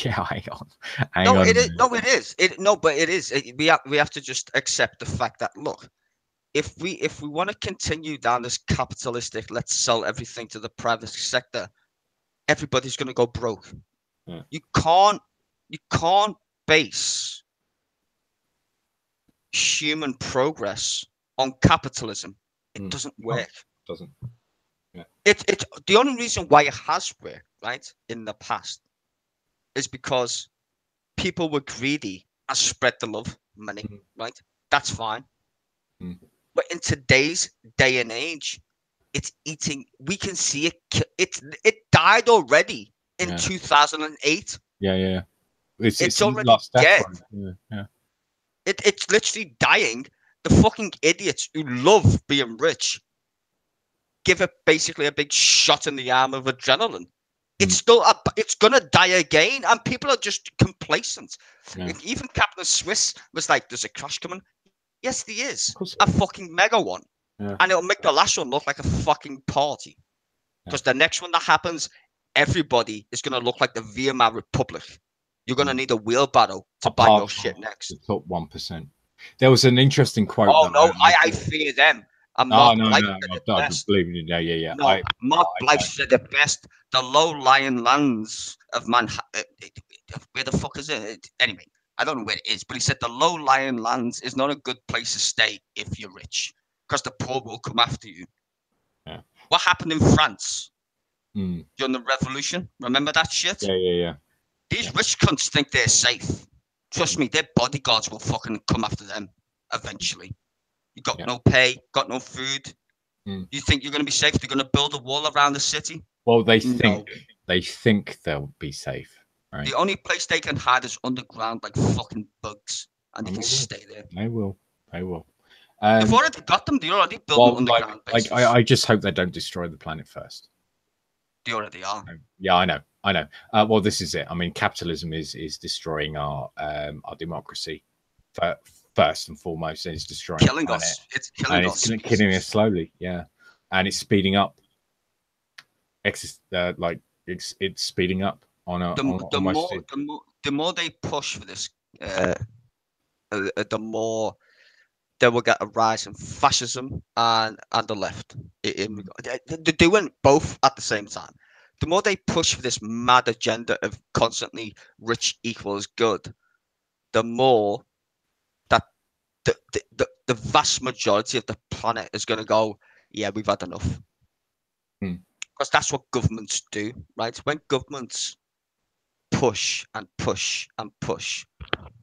Yeah, hang on. It is. No, it is. But it is. We have to just accept the fact that, look, if we want to continue down this capitalistic, let's sell everything to the private sector, everybody's going to go broke. Yeah. You can't base human progress on capitalism. It doesn't work. It doesn't. Yeah. It's the only reason why it has worked, right, in the past, is because people were greedy and spread the love, money, right? That's fine. But in today's day and age, it's eating. We can see it. It died already in 2008. Yeah. It's already lost dead. Yeah. It's literally dying. The fucking idiots who love being rich give it basically a big shot in the arm of adrenaline. It's still it's gonna die again, and people are just complacent. Even Captain Swiss was like, "There's a crash coming." Yes, there is a fucking mega one, and it'll make the last one look like a fucking party. Because the next one that happens, everybody is gonna look like the Weimar Republic. You're gonna need a wheelbarrow to buy your shit next. The top 1%. There was an interesting quote. Oh no, I fear them. No, I believe you. Yeah. No, Mark Blythe said the best. The low-lying lands of Manhattan. Where the fuck is it? Anyway, I don't know where it is, but he said the low-lying lands is not a good place to stay if you're rich, because the poor will come after you. Yeah. What happened in France during the revolution? Remember that shit? Yeah. These rich cunts think they're safe. Trust me, their bodyguards will fucking come after them eventually. You got no pay, got no food. You think you're going to be safe? They're going to build a wall around the city? Well, they think they'll be safe. Right? The only place they can hide is underground, like fucking bugs, and they can stay there. They will. They've already got them. They already built an underground base. I just hope they don't destroy the planet first. They already are. Yeah, I know. Well, this is it. I mean, capitalism is destroying our democracy first and foremost. It's destroying, killing us. It's killing us. It's killing us slowly. Yeah, and it's speeding up. It's speeding up on a. The more they push for this, the more they will get a rise in fascism and the left. They're doing both at the same time. The more they push for this mad agenda of constantly rich equals good, the more that the vast majority of the planet is going to go, yeah, we've had enough. Because that's what governments do, right? When governments push and push and push,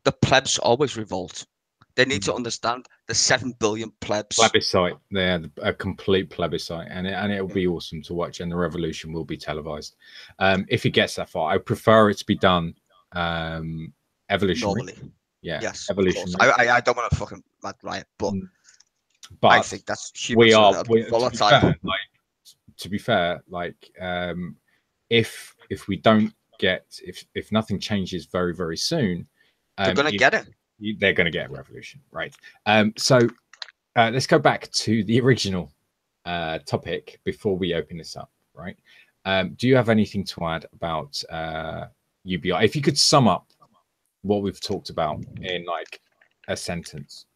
the plebs always revolt. They need to understand the 7 billion plebs. Plebiscite, yeah, a complete plebiscite, and it'll be awesome to watch. And the revolution will be televised. If it gets that far, I prefer it to be done evolutionary. Normally, yes, evolutionary. I don't want to fucking mad riot, but I think that's we are volatile. To be fair, if we don't get if nothing changes very, very soon, they're gonna get it. They're going to get a revolution, right? So let's go back to the original topic before we open this up, right? Do you have anything to add about UBI? If you could sum up what we've talked about in like a sentence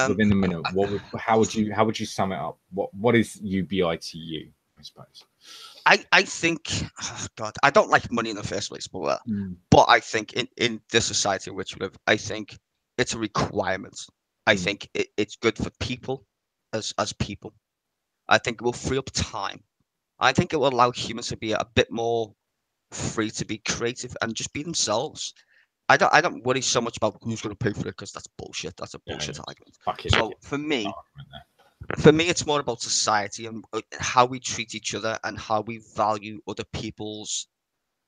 within a minute, how would you sum it up? What is UBI to you? I suppose. I think, oh God, I don't like money in the first place, but I think in the society in which we live, I think it's a requirement. I think it's good for people as people. I think it will free up time. I think it will allow humans to be a bit more free to be creative and just be themselves. I don't worry so much about who's going to pay for it because that's bullshit. That's a bullshit argument. So for me, it's more about society and how we treat each other and how we value other people's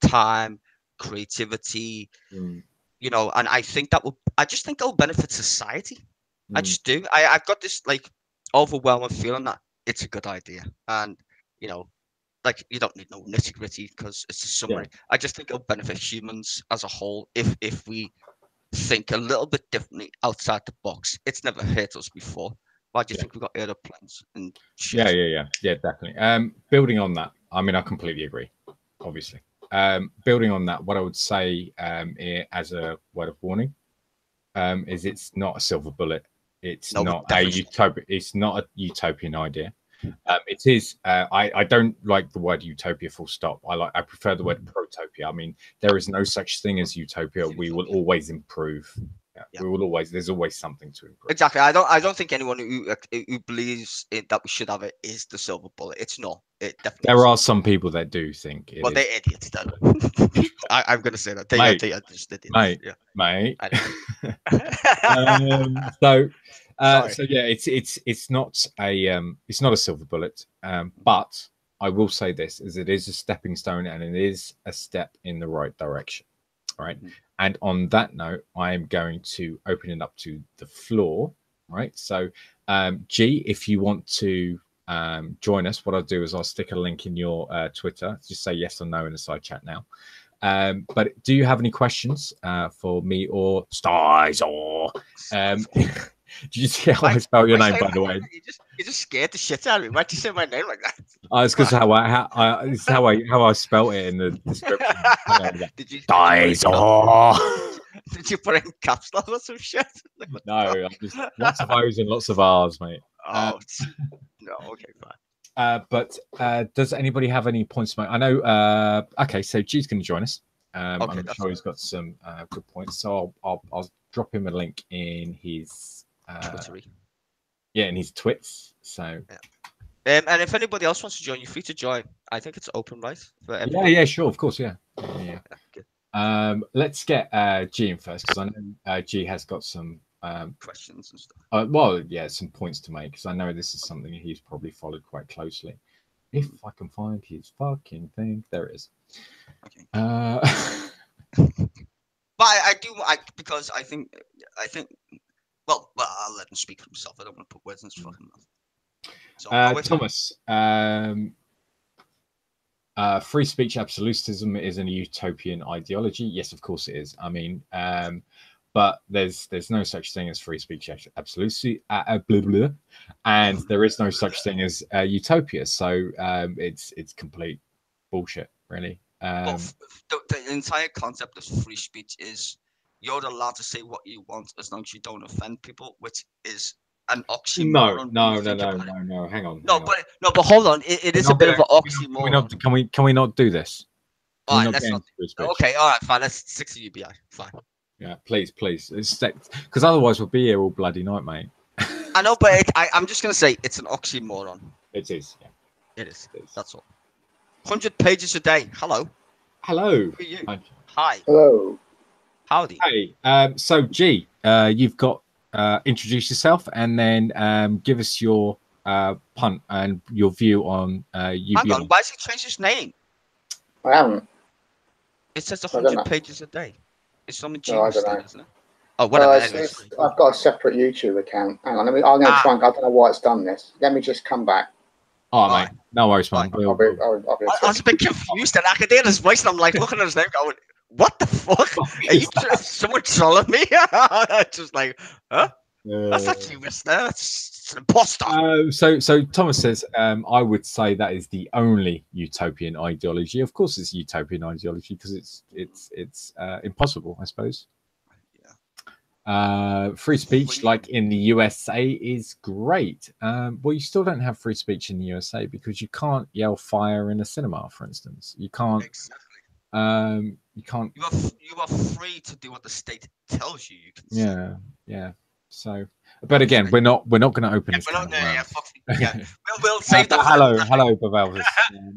time, creativity, you know. And I think I just think that'll benefit society. I just do. I've got this like overwhelming feeling that it's a good idea, and you know, like you don't need no nitty gritty because it's a summary. Yeah. I just think it'll benefit humans as a whole if we think a little bit differently outside the box. It's never hurt us before. Why do you think we've got aeroplanes and shit? Yeah, definitely. Building on that, I mean, I completely agree, obviously. Building on that, what I would say as a word of warning is it's not a silver bullet. It's not a utopia. It's not a utopian idea. It is. I don't like the word utopia. Full stop. I prefer the word protopia. I mean, there is no such thing as utopia. We will always improve. Yeah. We will always. There's always something to improve. Exactly. I don't think anyone who believes that we should have it is the silver bullet. It's not. It definitely. There are some people that do think it is. They're idiots. I'm going to say that they are just idiots. Mate. So yeah, it's not a silver bullet. But I will say this: is it is a stepping stone and it is a step in the right direction. Right. And on that note, I am going to open it up to the floor. Right. So, G, if you want to join us, what I'll do is I'll stick a link in your Twitter. Just say yes or no in the side chat now. But do you have any questions for me or Styzooorrrr? Did you see how I spell your name, by the way? You just scared the shit out of me. Why'd you say my name like that? It's because how I spelt it in the description. Did you Styzooorrrr? Did you put it in caps lock or some shit? No, just lots of O's and lots of R's, mate. No, okay, fine. But does anybody have any points to make? I know. Okay, so G's going to join us. I'm sure he's got some good points. So I'll drop him a link in his in his twits. So and if anybody else wants to join, you're free to join. I think it's open, right? For everybody. Yeah, sure, of course, yeah. Let's get G in first because I know G has got some questions and stuff. Some points to make because I know this is something he's probably followed quite closely. If I can find his fucking thing, there it is. Okay. But I because I think. Well, I'll let him speak for himself. I don't want to put words in his fucking mouth. So, Thomas, free speech absolutism is a utopian ideology. Yes, of course it is. I mean, but there's no such thing as free speech absolutely, and there is no such thing as utopia. So it's complete bullshit, really. The entire concept of free speech is you're allowed to say what you want as long as you don't offend people, which is an oxymoron. No. Hang on. But hold on. It is a bit of an oxymoron. Can we not do this? All right, let's not. Okay, all right, fine. Let's stick to UBI. Fine. Yeah, please. Because otherwise we'll be here all bloody night, mate. I know, but I'm just gonna say it's an oxymoron. It is. Yeah. It is. That's all. 100 pages a day. Hello. Who are you? Hi. Hello. Howdy. Hey. So G, you've got introduce yourself and then give us your punt and your view on UBI. Hang on, why has he changed his name? I haven't. It says 100 pages a day. It's something cheap, isn't it? Oh, whatever. I've got a separate YouTube account. Hang on, I'm going to try and. I don't know why it's done this. Let me just come back. All right, mate. No worries, man. I was a bit confused, and I could hear his voice, and I'm like looking at his name, going, "What the fuck? Are you someone trolling me?" Just like, huh? That's not you, mister. That's an imposter. So Thomas says, I would say that is the only utopian ideology. Of course, it's utopian ideology because it's impossible, I suppose. Free speech, like in the USA, is great. Well, you still don't have free speech in the USA because you can't yell fire in a cinema, for instance. You can't. Exactly. You can't. You are free to do what the state tells you you can. Yeah, yeah. So, but again, we're not going to open this can of worms. We'll save that. Hello, Bavelvis.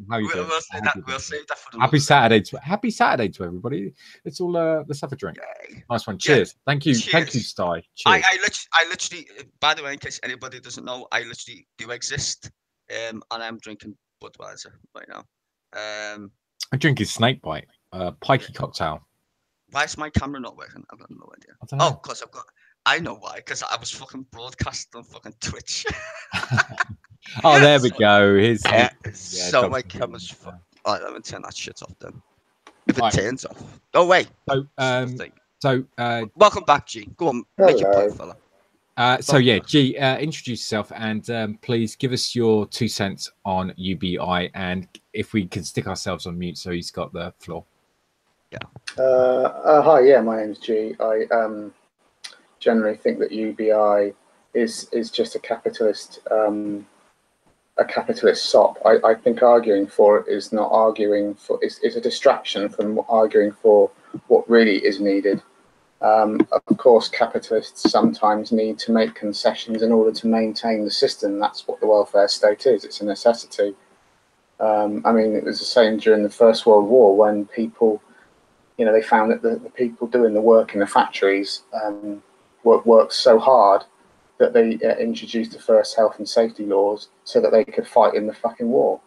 How you doing? We'll save that for happy Saturday to everybody. Let's all let's have a drink. Nice one. Cheers. Thank you. Cheers. Thank you, Sty. Cheers. I literally, by the way, in case anybody doesn't know, I literally do exist. And I'm drinking Budweiser right now. I'm drinking Snakebite, pikey cocktail. Why is my camera not working? I've got no idea. I don't know. Oh, because I know why. Because I was fucking broadcasting on fucking Twitch. Oh, there we go. So my camera's Alright, let me turn that shit off then. If it turns off. Oh wait. So welcome back, G. Go on, make your point, fella. So yeah, G, introduce yourself and please give us your 2 cents on UBI, and if we can stick ourselves on mute so he's got the floor. Yeah. Hi, yeah, my name's G. I generally think that UBI is just a capitalist sop. I think arguing for it is not arguing for. It's a distraction from arguing for what really is needed. Of course, capitalists sometimes need to make concessions in order to maintain the system. That's what the welfare state is. It's a necessity. I mean, it was the same during the First World War when people, you know, they found that the people doing the work in the factories worked so hard that they introduced the first health and safety laws so that they could fight in the fucking war.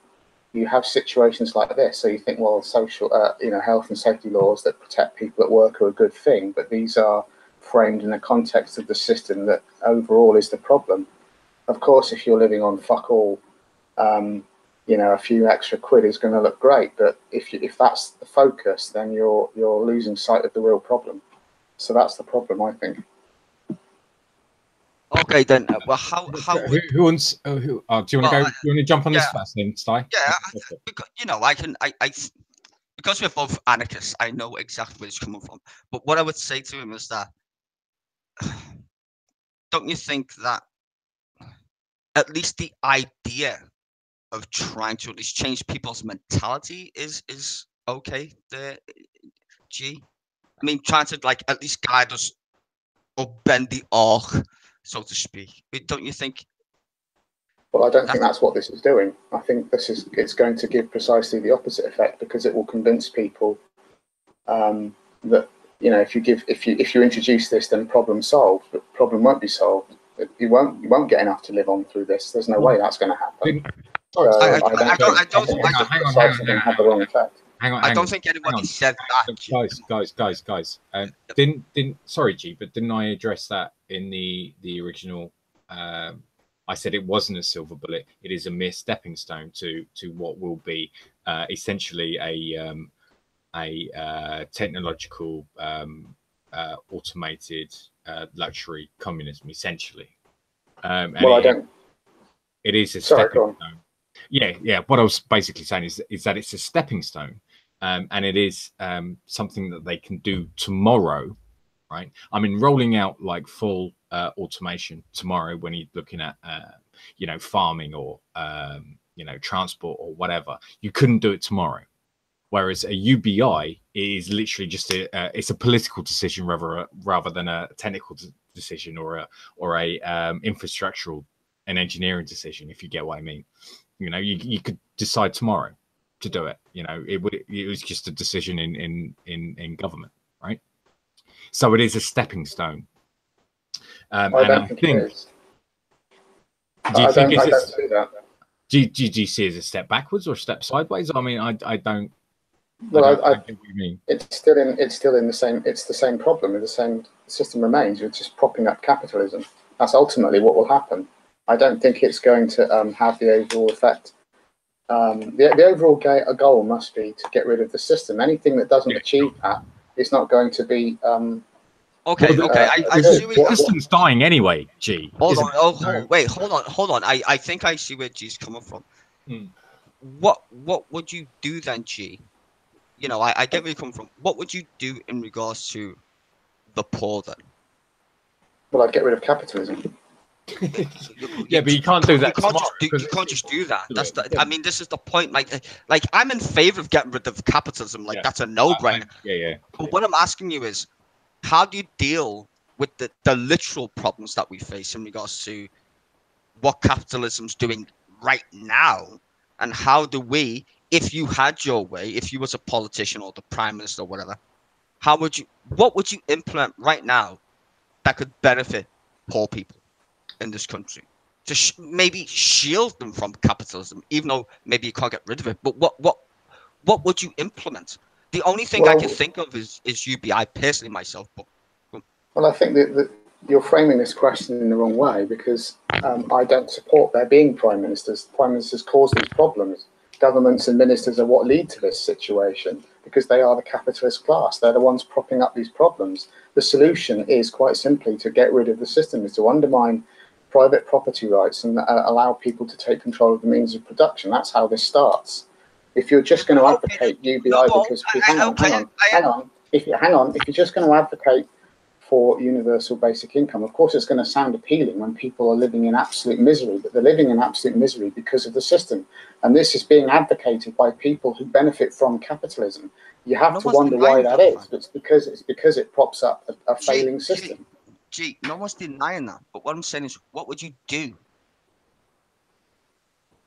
You have situations like this, so you think, well, social, health and safety laws that protect people at work are a good thing, but these are framed in the context of the system that overall is the problem. Of course, if you're living on fuck all, a few extra quid is going to look great, but if that's the focus, then you're losing sight of the real problem. So that's the problem, I think. Okay, then. Well, how who wants? Do you want to go? Do you want to jump on this first, then, Sty? Yeah, because I can. Because we're both anarchists, I know exactly where he's coming from. But what I would say to him is that, don't you think that at least the idea of trying to at least change people's mentality is okay? G, I mean, trying to at least guide us or bend the arc, so to speak. Don't you think? Well, I don't think that's what this is doing. I think it's going to give precisely the opposite effect, because it will convince people that, you know, if you introduce this, then problem solved. But problem won't be solved. You won't get enough to live on through this. There's no way that's going to happen. I don't think anybody said that. Guys. Sorry, G, but didn't I address that in the original? I said it wasn't a silver bullet. It is a mere stepping stone to what will be essentially a technological automated luxury communism, essentially. It is a stepping stone. Yeah. What I was basically saying is that it's a stepping stone, and it is something that they can do tomorrow, right? I mean, rolling out full automation tomorrow when you're looking at farming or transport or whatever, you couldn't do it tomorrow. Whereas a UBI is literally just it's a political decision rather than a technical decision or a infrastructural and engineering decision, if you get what I mean. You know, you could decide tomorrow to do it. You know, it was just a decision in government, right? So it is a stepping stone. I don't think it is. Do you see that? Do you see it as a step backwards or a step sideways? I mean, I don't. Well, I get what you mean. It's still in the same. It's the same problem. The same system remains. You're just propping up capitalism. That's ultimately what will happen. I don't think it's going to have the overall effect. The overall goal must be to get rid of the system. Anything that doesn't achieve that is not going to be Okay, Well, okay. I good. see where the system's dying anyway, G. Hold on. isn't it? Oh, wait. Hold on. I think I see where G's coming from. Hmm. What would you do then, G? You know, I get where you come from. What would you do in regards to the poor then? Well, I'd get rid of capitalism. Yeah, but you can't do that You can't tomorrow. you can't just do that. That's the, Yeah. I mean, this is the point. Like I'm in favor of getting rid of capitalism. Like Yeah. that's a no-brainer. Yeah. But what I'm asking you is, how do you deal with the literal problems that we face in regards to what capitalism's doing right now, and how do we, if you had your way, if you was a politician or the prime minister or whatever, what would you implement right now that could benefit poor people in this country to maybe shield them from capitalism, even though maybe you can't get rid of it? But what would you implement? The only thing I can think of is UBI, personally myself. But Well, I think that you're framing this question in the wrong way, because I don't support there being prime ministers. Prime ministers cause these problems. Governments and ministers are what lead to this situation, because they are the capitalist class. They're the ones propping up these problems. The solution is quite simply to get rid of the system, is to undermine private property rights and allow people to take control of the means of production. That's how this starts. If you're just going to advocate UBI because hang on, if you're just going to advocate for universal basic income, of course it's going to sound appealing when people are living in absolute misery, but they're living in absolute misery because of the system, and this is being advocated by people who benefit from capitalism. You have to wonder why that is. It's because it props up a failing system. Gee, no one's denying that, but what I'm saying is, what would you do?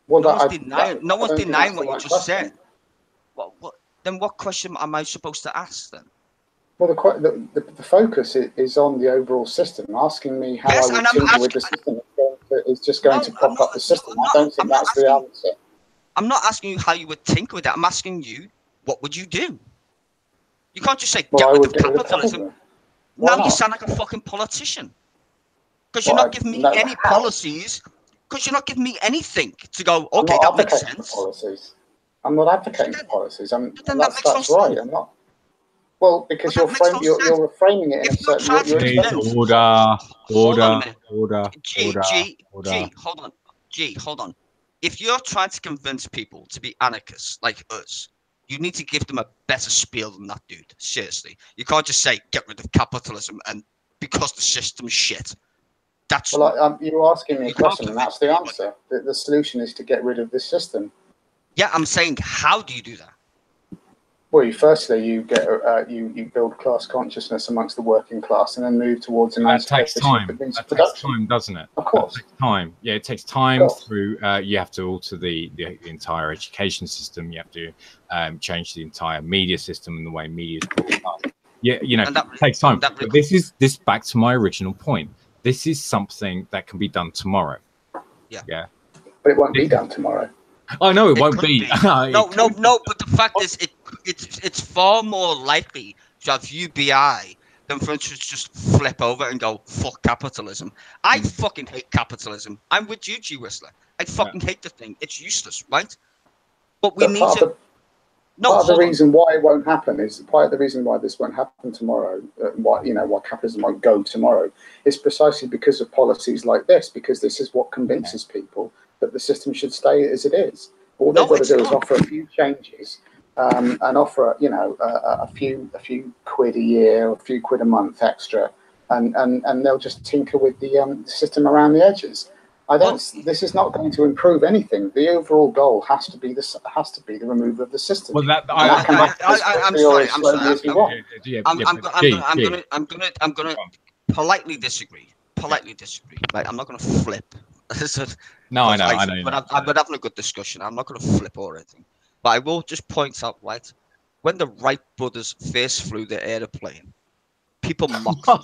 Well, no one's denying what you just said. Then what question am I supposed to ask then? Well, the focus is on the overall system. Asking me how I would tinker with the system is just going to prop up the system. I don't think that's the answer. I'm not asking you how you would tinker with it. I'm asking you, what would you do? You can't just say, get rid of capitalism. Now you sound like a fucking politician. Because you're not giving me any policies. Because you're not giving me anything to go, okay, that makes sense. Policies. I'm not advocating for policies. That's right. I'm not. Well, because you're framing it in a certain. Order. G, hold on. If you're trying to convince people to be anarchists like us, you need to give them a better spiel than that, dude. Seriously, you can't just say get rid of capitalism and because the system's shit. That's you're asking me a question, and that's the answer. The solution is to get rid of this system. Yeah, I'm saying, how do you do that? Well, you get you build class consciousness amongst the working class, and then move towards emancipation. That takes time. That takes time, doesn't it? Of course. It takes time. Yeah, it takes time through. You have to alter the entire education system. You have to change the entire media system and the way media is broadcast. Yeah, it takes time. But this back to my original point. This is something that can be done tomorrow. Yeah. But it won't be done tomorrow. Oh no, it won't be. No. But the fact is, it's far more likely to have UBI than for instance just flip over and go fuck capitalism. I fucking hate capitalism. I'm with you, G Whistler. I fucking hate the thing. It's useless, right? But we need to. Part of the reason why it won't happen is part of the reason why this won't happen tomorrow. Why capitalism won't go tomorrow is precisely because of policies like this. Because this is what convinces people that the system should stay as it is. All they've got to do is offer a few changes and offer a few quid a year or a few quid a month extra, and they'll just tinker with the system around the edges. This is not going to improve anything. The overall goal has to be the removal of the system. Well, I'm gonna politely disagree. Right, I'm not gonna flip. No, I know. But having a good discussion. I'm not gonna flip or anything. But I will just point out, right, when the Wright brothers first flew the airplane, people mocked them.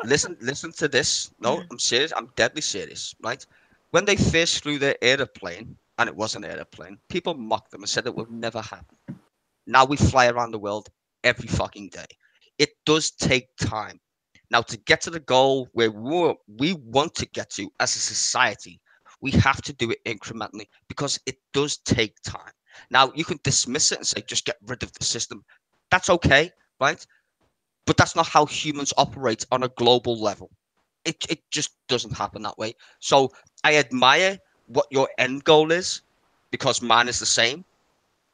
Listen to this. No, I'm serious. I'm deadly serious, right? When they first flew their airplane, and it was an airplane, people mocked them and said it would never happen. Now we fly around the world every fucking day. It does take time. Now, to get to the goal where we want to get to as a society, we have to do it incrementally because it does take time. Now, you can dismiss it and say, just get rid of the system. That's okay, right? But that's not how humans operate on a global level. It just doesn't happen that way. So I admire what your end goal is, because mine is the same.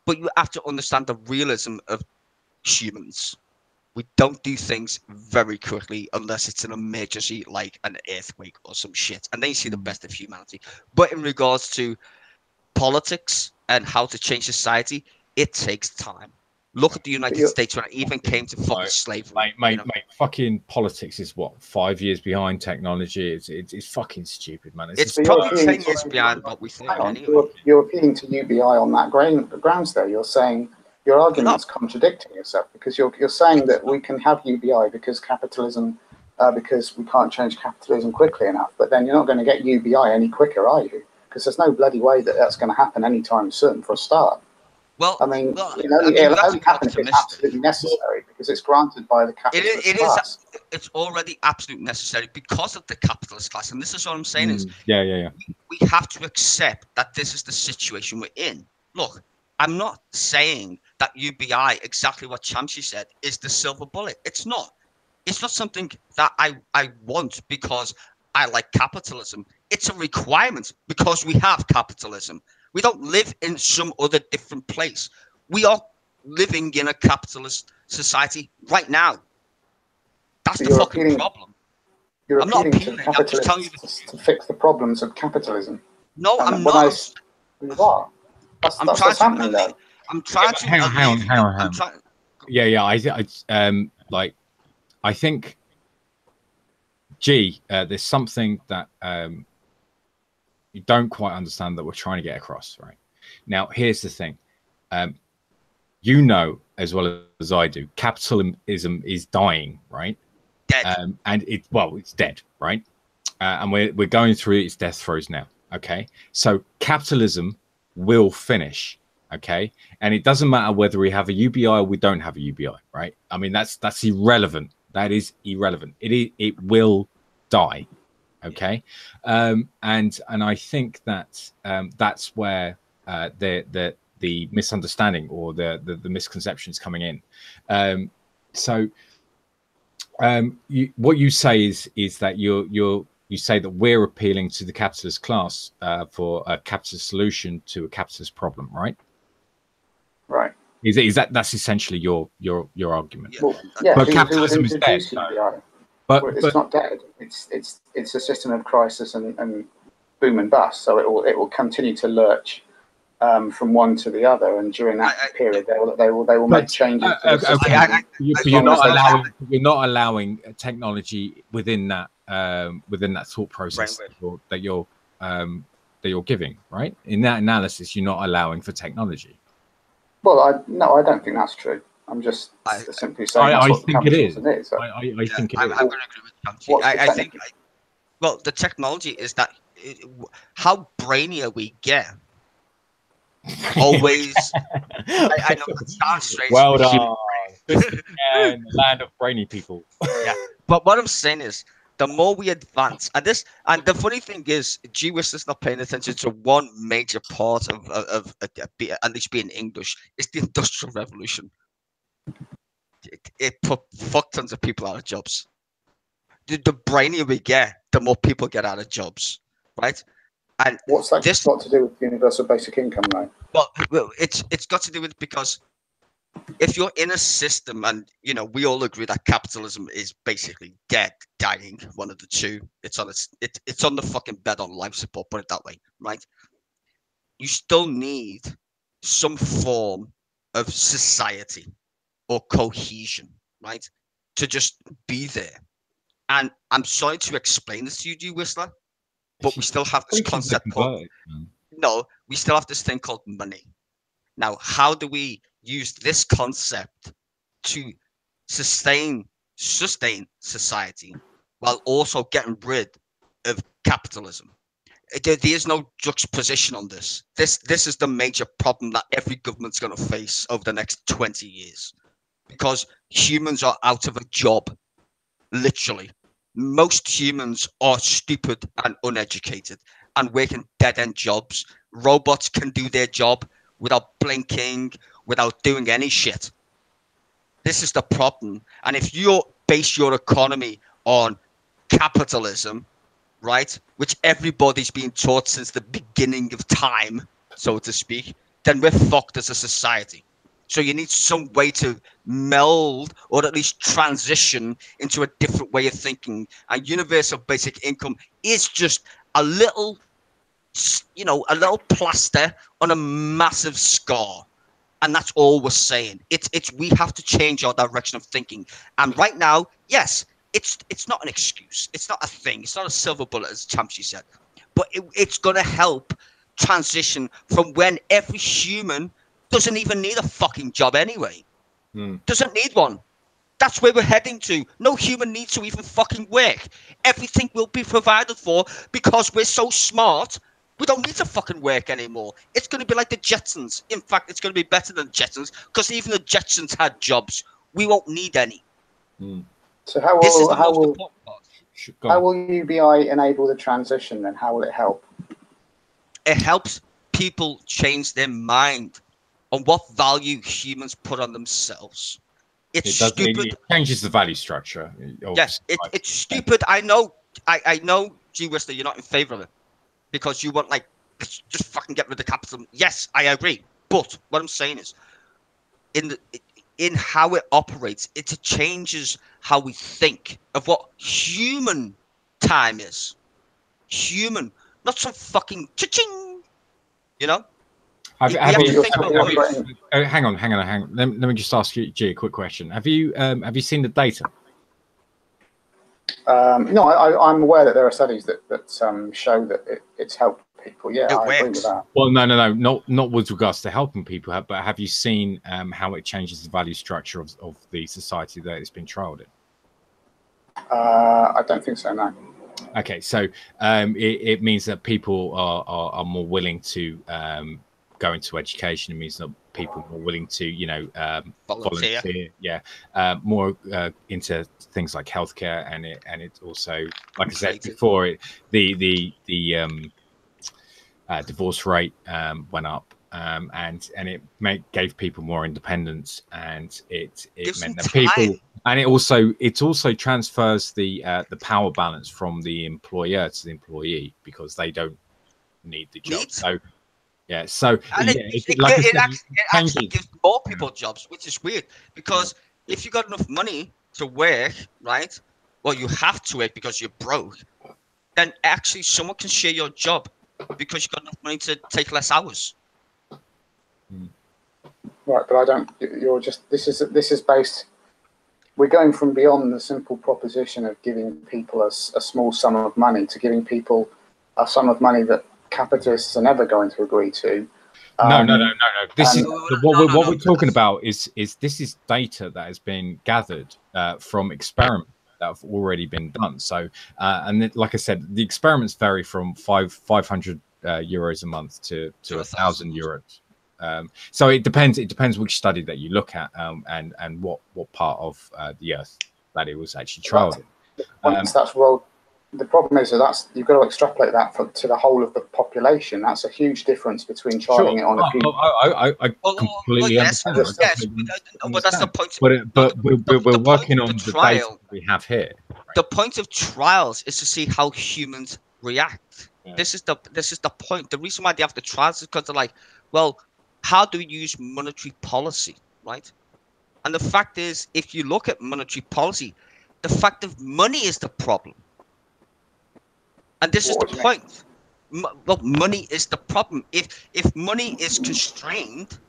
But you have to understand the realism of humans. We don't do things very quickly unless it's an emergency like an earthquake or some shit. And then you see the best of humanity. But in regards to politics and how to change society, it takes time. Look at the United States when it even came to fucking slavery. Mate, fucking politics is what, 5 years behind technology? It's fucking stupid, man. It's probably 10 years behind what we think. Anyway. You're appealing to UBI on that grounds there. You're saying your argument's contradicting yourself, because you're saying that we can have UBI because capitalism, because we can't change capitalism quickly enough. But then you're not going to get UBI any quicker, are you? Because there's no bloody way that that's going to happen anytime soon, for a start. Well, I mean, it'll only happen if it's absolutely necessary, because it's granted by the capitalist class. It's already absolutely necessary because of the capitalist class. And this is what I'm saying is, we have to accept that this is the situation we're in. Look, I'm not saying that UBI, exactly what Chamsi said, is the silver bullet. It's not. It's not something that I want because I like capitalism. It's a requirement because we have capitalism. We don't live in some other different place. We are living in a capitalist society right now. That's the fucking problem. You're appealing to capitalists to fix the problems of capitalism. No, I'm not. You are. That's what's happening there. I'm trying to. Hang on. Yeah. I think, there's something that you don't quite understand that we're trying to get across, right? Now, here's the thing. You know as well as I do, capitalism is dying, right? Dead. And it's dead, right? And we're going through its death throes now. Okay, so capitalism will finish. Okay, and it doesn't matter whether we have a UBI or we don't have a UBI, right? I mean, that's irrelevant. That is irrelevant. It will die. Okay, and I think that that's where the misunderstanding or the misconception is coming in. What you say is that you say that we're appealing to the capitalist class for a capitalist solution to a capitalist problem, right? Right. Is that's essentially your argument? Well, yeah, but capitalism is dead. But it's not dead. It's a system of crisis and boom and bust. So it will continue to lurch from one to the other, and during that period, they will make changes. You're not allowing technology within that thought process that you're giving, right? In that analysis, you're not allowing for technology. Well, I don't think that's true. I'm just simply saying I that's what think it is. I think it I'm is. going to agree with Chamsi. I think. Well, the technology is that how brainier we get. Always. I know that sounds strange. Well done. And the land of brainy people. Yeah, but what I'm saying is, the more we advance, and the funny thing is, Jewish is not paying attention to one major part of at least being English, is the Industrial Revolution. It put fuck tons of people out of jobs. The brainier we get, the more people get out of jobs, right? And what's that got to do with universal basic income, though? Well, it's got to do with, because if you're in a system, and we all agree that capitalism is basically dead, dying, one of the two. It's on the fucking bed on life support, put it that way, right? You still need some form of society or cohesion, right, to just be there. And I'm sorry to explain this to you, Whistler, but we still have this concept called we still have this thing called money. Now, how do we use this concept to sustain society while also getting rid of capitalism? There is no juxtaposition on this. This is the major problem that every government's going to face over the next 20 years, because humans are out of a job, literally. Most humans are stupid and uneducated and working dead-end jobs. Robots can do their job without blinking, without doing any shit. This is the problem. And if you base your economy on capitalism, right, which everybody's been taught since the beginning of time, so to speak, then we're fucked as a society. So you need some way to meld or at least transition into a different way of thinking. And universal basic income is just a little, you know, a little plaster on a massive scar. And that's all we're saying. It's we have to change our direction of thinking. And right now, yes, it's not an excuse. It's not a thing. It's not a silver bullet, as Champsy said. But it's going to help transition from when every human doesn't even need a fucking job anyway. Doesn't need one. That's where we're heading to. No human needs to even fucking work. Everything will be provided for because we're so smart. We don't need to fucking work anymore. It's going to be like the Jetsons. In fact, it's going to be better than the Jetsons because even the Jetsons had jobs. We won't need any. So how will UBI enable the transition then? How will it help? It helps people change their mind on what value humans put on themselves. It's stupid. It changes the value structure. Yes, it's stupid. I know, G. Whistler, you're not in favor of it because you want, like, just fucking get rid of capitalism. Yes, I agree. But what I'm saying is, in how it operates, it changes how we think of what human time is. Human, not some fucking cha-ching, you know? Hang on. Let me just ask you, G, a quick question. Have you seen the data? No, I'm aware that there are studies that show that it's helped people. Yeah, I agree with that. Well, no, not with regards to helping people, but have you seen how it changes the value structure of the society that it's been trialed in? I don't think so, no. Okay, so it means that people are more willing to go into education. It means that people are more willing to, you know, volunteer. Yeah, more into things like healthcare, and it also, like I said before, the divorce rate went up, and it gave people more independence, and it meant that people, and it also transfers the power balance from the employer to the employee because they don't need the job. So yeah, so and it actually gives more people jobs, which is weird because if you got enough money to work, right? Well, you have to work because you're broke. Then actually, someone can share your job because you got enough money to take less hours. Right, but I don't. You're just. This is based. We're going from beyond the simple proposition of giving people a small sum of money to giving people a sum of money that capitalists are never going to agree to. No. This is what we're talking about. Is this is data that has been gathered from experiments that have already been done. So, and like I said, the experiments vary from 500 euros a month to 1,000 euros. So it depends. It depends which study that you look at, and what part of the Earth that it was actually trialed in. That's world. The problem is that you've got to extrapolate that to the whole of the population. That's a huge difference between trialing it on a few. I completely understand. Yes, but that's the point. But we're working on the data we have here. Right? The point of trials is to see how humans react. Yeah. This is the point. The reason why they have the trials is because they're like, well, how do we use monetary policy, right? And the fact is, if you look at monetary policy, the fact of money is the problem. And this is the point. Well, money is the problem. If money is constrained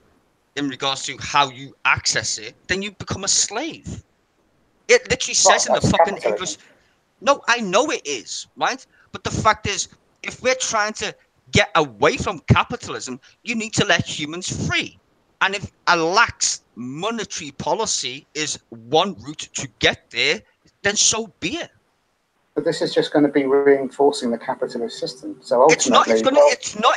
in regards to how you access it, then you become a slave. It literally says in the fucking English. No, I know it is, right? But the fact is, if we're trying to get away from capitalism, you need to let humans free. And if a lax monetary policy is one route to get there, then so be it. But this is just going to be reinforcing the capitalist system. So ultimately, it's going to destroy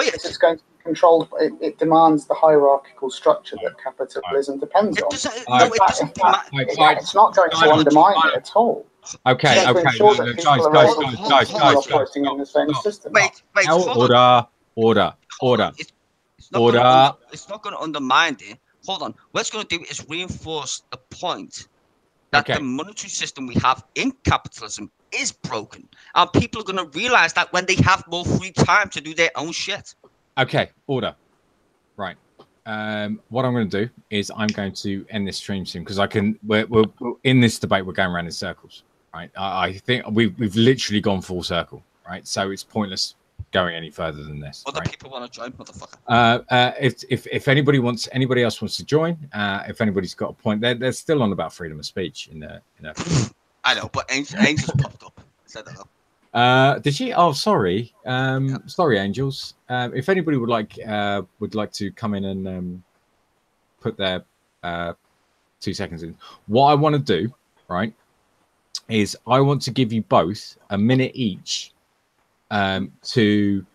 it. It's going to be controlled. It demands the hierarchical structure that capitalism depends on. It's not going to undermine it at all. Okay, guys. Order. It's not going to undermine it. hold on. What it's going to do is reinforce the point that the monetary system we have in capitalism is broken. And people are going to realize that when they have more free time to do their own shit. Okay, order. Right. What I'm going to do is I'm going to end this stream soon because we're in this debate, we're going around in circles, right? I think we've literally gone full circle, right? So it's pointless going any further than this. Other right? people want to join, motherfucker. If anybody else wants to join, if anybody's got a point, they're still on about freedom of speech in the. I know, but Angels popped up. Said that. Did she? Oh, sorry. Sorry, Angels. If anybody would like to come in and put their 2 seconds in, what I want to do, right, is I want to give you both a minute each to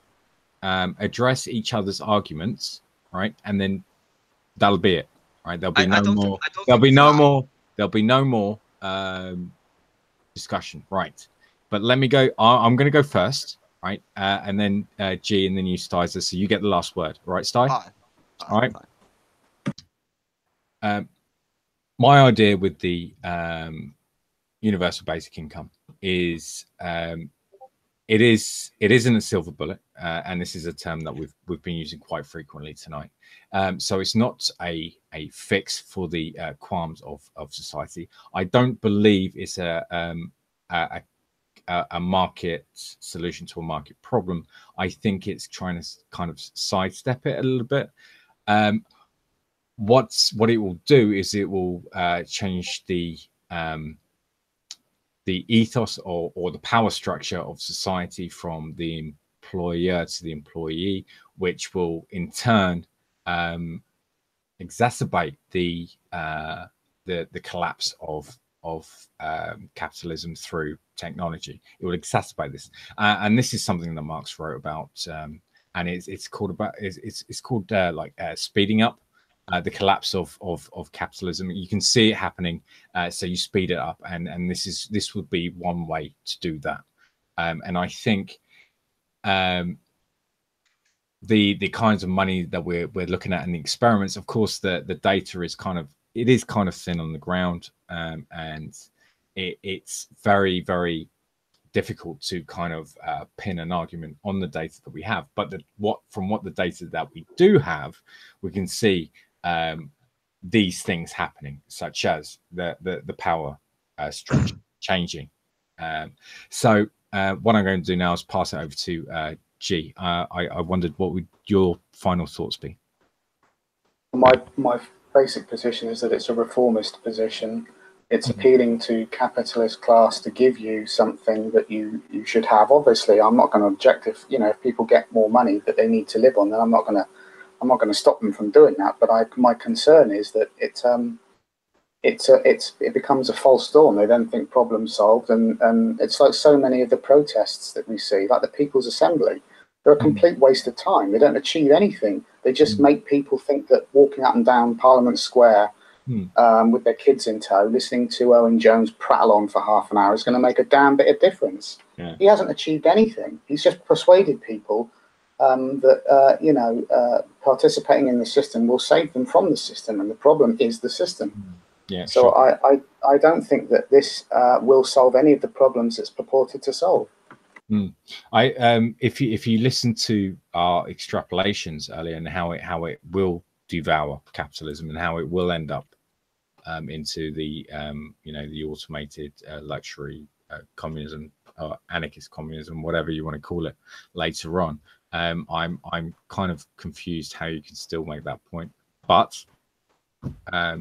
address each other's arguments, right, and then that'll be it, right? There'll be no more discussion, right? But let me go. I'm going to go first, right? And then G, and then you, Styzooorrrr. So you get the last word, right, Sty? All right. My idea with the universal basic income is it isn't a silver bullet, and this is a term that we've been using quite frequently tonight. So it's not a fix for the qualms of society. I don't believe it's a market solution to a market problem. I think it's trying to kind of sidestep it a little bit. What it will do is it will change the ethos or the power structure of society from the employer to the employee, which will in turn exacerbate the collapse of capitalism through technology. It will exacerbate this, and this is something that Marx wrote about, and it's called speeding up the collapse of capitalism. You can see it happening, so you speed it up, and this would be one way to do that. And I think the kinds of money that we're looking at in the experiments, of course, the data is kind of thin on the ground, and it's very, very difficult to kind of pin an argument on the data that we have. But from what the data that we do have, we can see these things happening, such as the power structure changing. So what I'm going to do now is pass it over to G. I wondered what would your final thoughts be? My basic position is that it's a reformist position. It's appealing to capitalist class to give you something that you should have. Obviously, I'm not going to object if people get more money that they need to live on. Then I'm not going to stop them from doing that. But my concern is that it becomes a false dawn. They then think problem solved, and it's like so many of the protests that we see, like the People's Assembly. They're a complete waste of time. They don't achieve anything. They just make people think that walking up and down Parliament Square with their kids in tow, listening to Owen Jones prattle on for half an hour is going to make a damn bit of difference. Yeah. He hasn't achieved anything. He's just persuaded people that participating in the system will save them from the system, and the problem is the system. Yeah. So sure. I don't think that this will solve any of the problems it's purported to solve. If you listen to our extrapolations earlier and how it will devour capitalism and how it will end up into the the automated luxury communism or anarchist communism, whatever you want to call it, later on, I'm kind of confused how you can still make that point, but I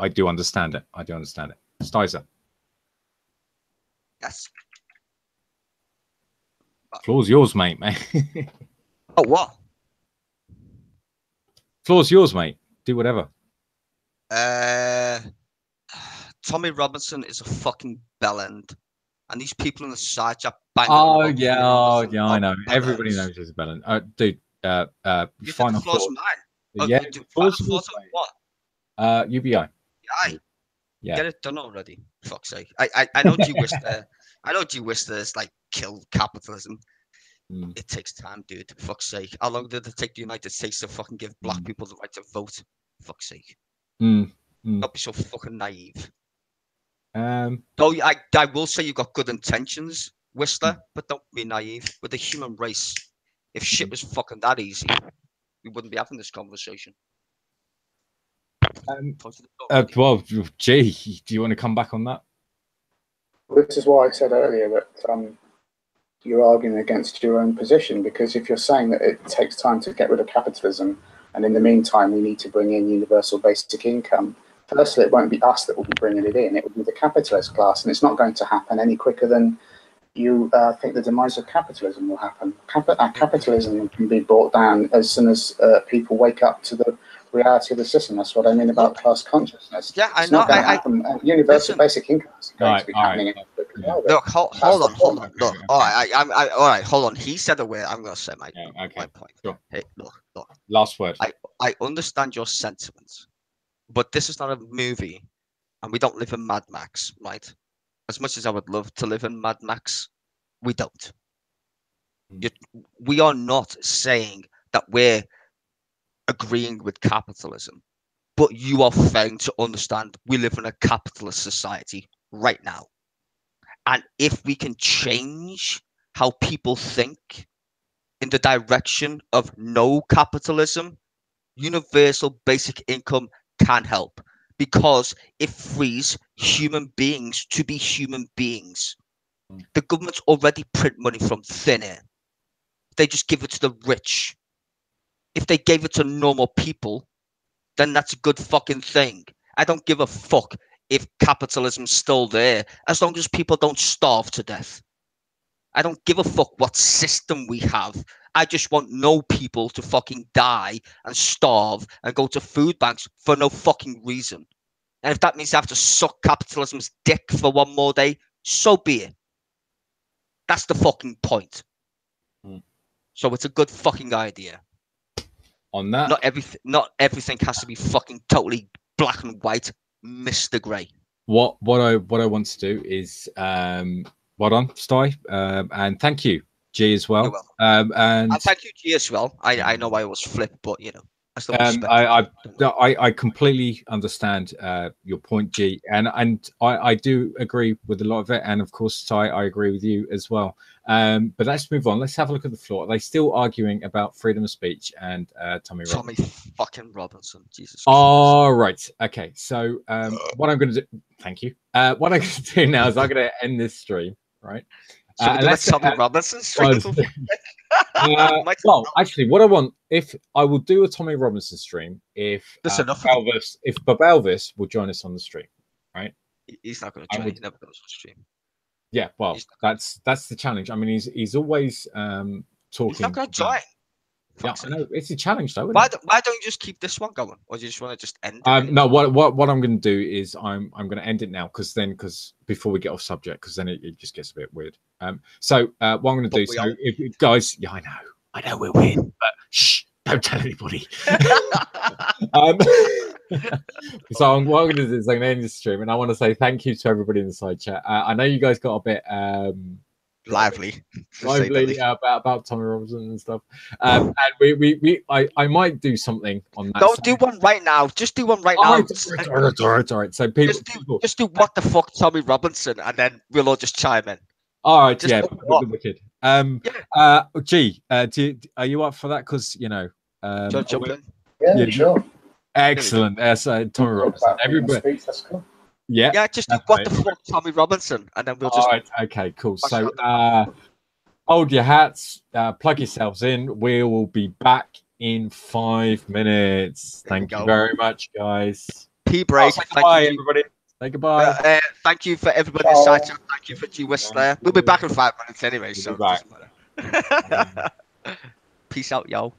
do understand it. I do understand it. Styzooorrrr. Yes. Floor's yours, mate, man. Oh, what? Floor's yours, mate. Do whatever. Tommy Robinson is a fucking bellend, and these people in the side chat. Oh yeah, I know. Everybody knows he's a bellend. Dude, final thought. Yeah, floor's what? UBI. Yeah. Get it done already. Fuck's sake. I know G Wister. I know G Wister's like killed capitalism. It takes time, dude. For fuck's sake. How long did it take the United States to fucking give black people the right to vote? For fuck's sake. Don't be so fucking naive. Though I will say you've got good intentions, Whistler, but don't be naive. With the human race, if shit was fucking that easy, we wouldn't be having this conversation. Well, G, do you want to come back on that? This is why I said earlier that you're arguing against your own position, because if you're saying that it takes time to get rid of capitalism, and in the meantime we need to bring in universal basic income, firstly, it won't be us that will be bringing it in. It will be the capitalist class, and it's not going to happen any quicker than you think the demise of capitalism will happen. Capitalism can be brought down as soon as people wake up to the reality of the system. That's what I mean about class consciousness. Yeah, it's not going to happen. Universal basic income is going to be happening. Look, hold on. Look, all right, hold on. He said a word. I'm going to say my point. Sure. Hey, look. Last word. I understand your sentiments, but this is not a movie, and we don't live in Mad Max, right? As much as I would love to live in Mad Max, we don't. We are not saying that we're agreeing with capitalism, but you are failing to understand we live in a capitalist society right now. And if we can change how people think in the direction of no capitalism, universal basic income can help, because it frees human beings to be human beings. The governments already print money from thin air. They just give it to the rich. If they gave it to normal people, then that's a good fucking thing. I don't give a fuck if capitalism's still there, as long as people don't starve to death. I don't give a fuck what system we have. I just want no people to fucking die and starve and go to food banks for no fucking reason. And if that means I have to suck capitalism's dick for one more day, so be it. That's the fucking point. So it's a good fucking idea. On that, not everything has to be fucking totally black and white, Mr. Grey. What I want to do is well done, Sty, and thank you, G, as well. And thank you, G, as well. I know I was flipped, but you know, I still I completely understand your point, G, and I do agree with a lot of it, and of course, Ty, I agree with you as well. But let's move on. Let's have a look at the floor. Are they still arguing about freedom of speech and Tommy fucking Robinson? Jesus. All right. Okay. So what I'm going to do? Thank you. What I'm going to do now is I'm going to end this stream. Right. So we do a Tommy Robinson stream. Well, actually, what I want, if I will do a Tommy Robinson stream, if Babelvis will join us on the stream, right? He's not going to join. He never goes on the stream. Yeah, well, that's the challenge. I mean, he's always talking. He's not going to join. Yeah, I know it's a challenge though. Why don't you just keep this one going, or do you just want to just end it? No, what I'm going to do is I'm going to end it now because before we get off subject, because then it just gets a bit weird. So what I'm going to do, so if guys, yeah, I know we're weird, but shh, don't tell anybody. So what I'm going to do is I'm going to end this stream, and I want to say thank you to everybody in the side chat. I know you guys got a bit lively about Tommy Robinson and stuff, and I might do something on that. Don't do one right now. Just do one right now. All right. So people just do what the fuck Tommy Robinson, and then we'll all just chime in. All right, just wicked. G, are you up for that? Because you know, jump in? Yeah, sure. Excellent. Tommy Robinson. Everybody. That's cool. Yeah, just do what the fuck Tommy Robinson, and then we'll just. All right, okay, cool. So, hold your hats, plug yourselves in. We will be back in 5 minutes. Thank you very much, guys. Pee break. Bye, everybody. Say goodbye. Thank you for everybody inside. Thank you for G Whistler. We'll be back in 5 minutes anyway, so it doesn't matter. Peace out, y'all.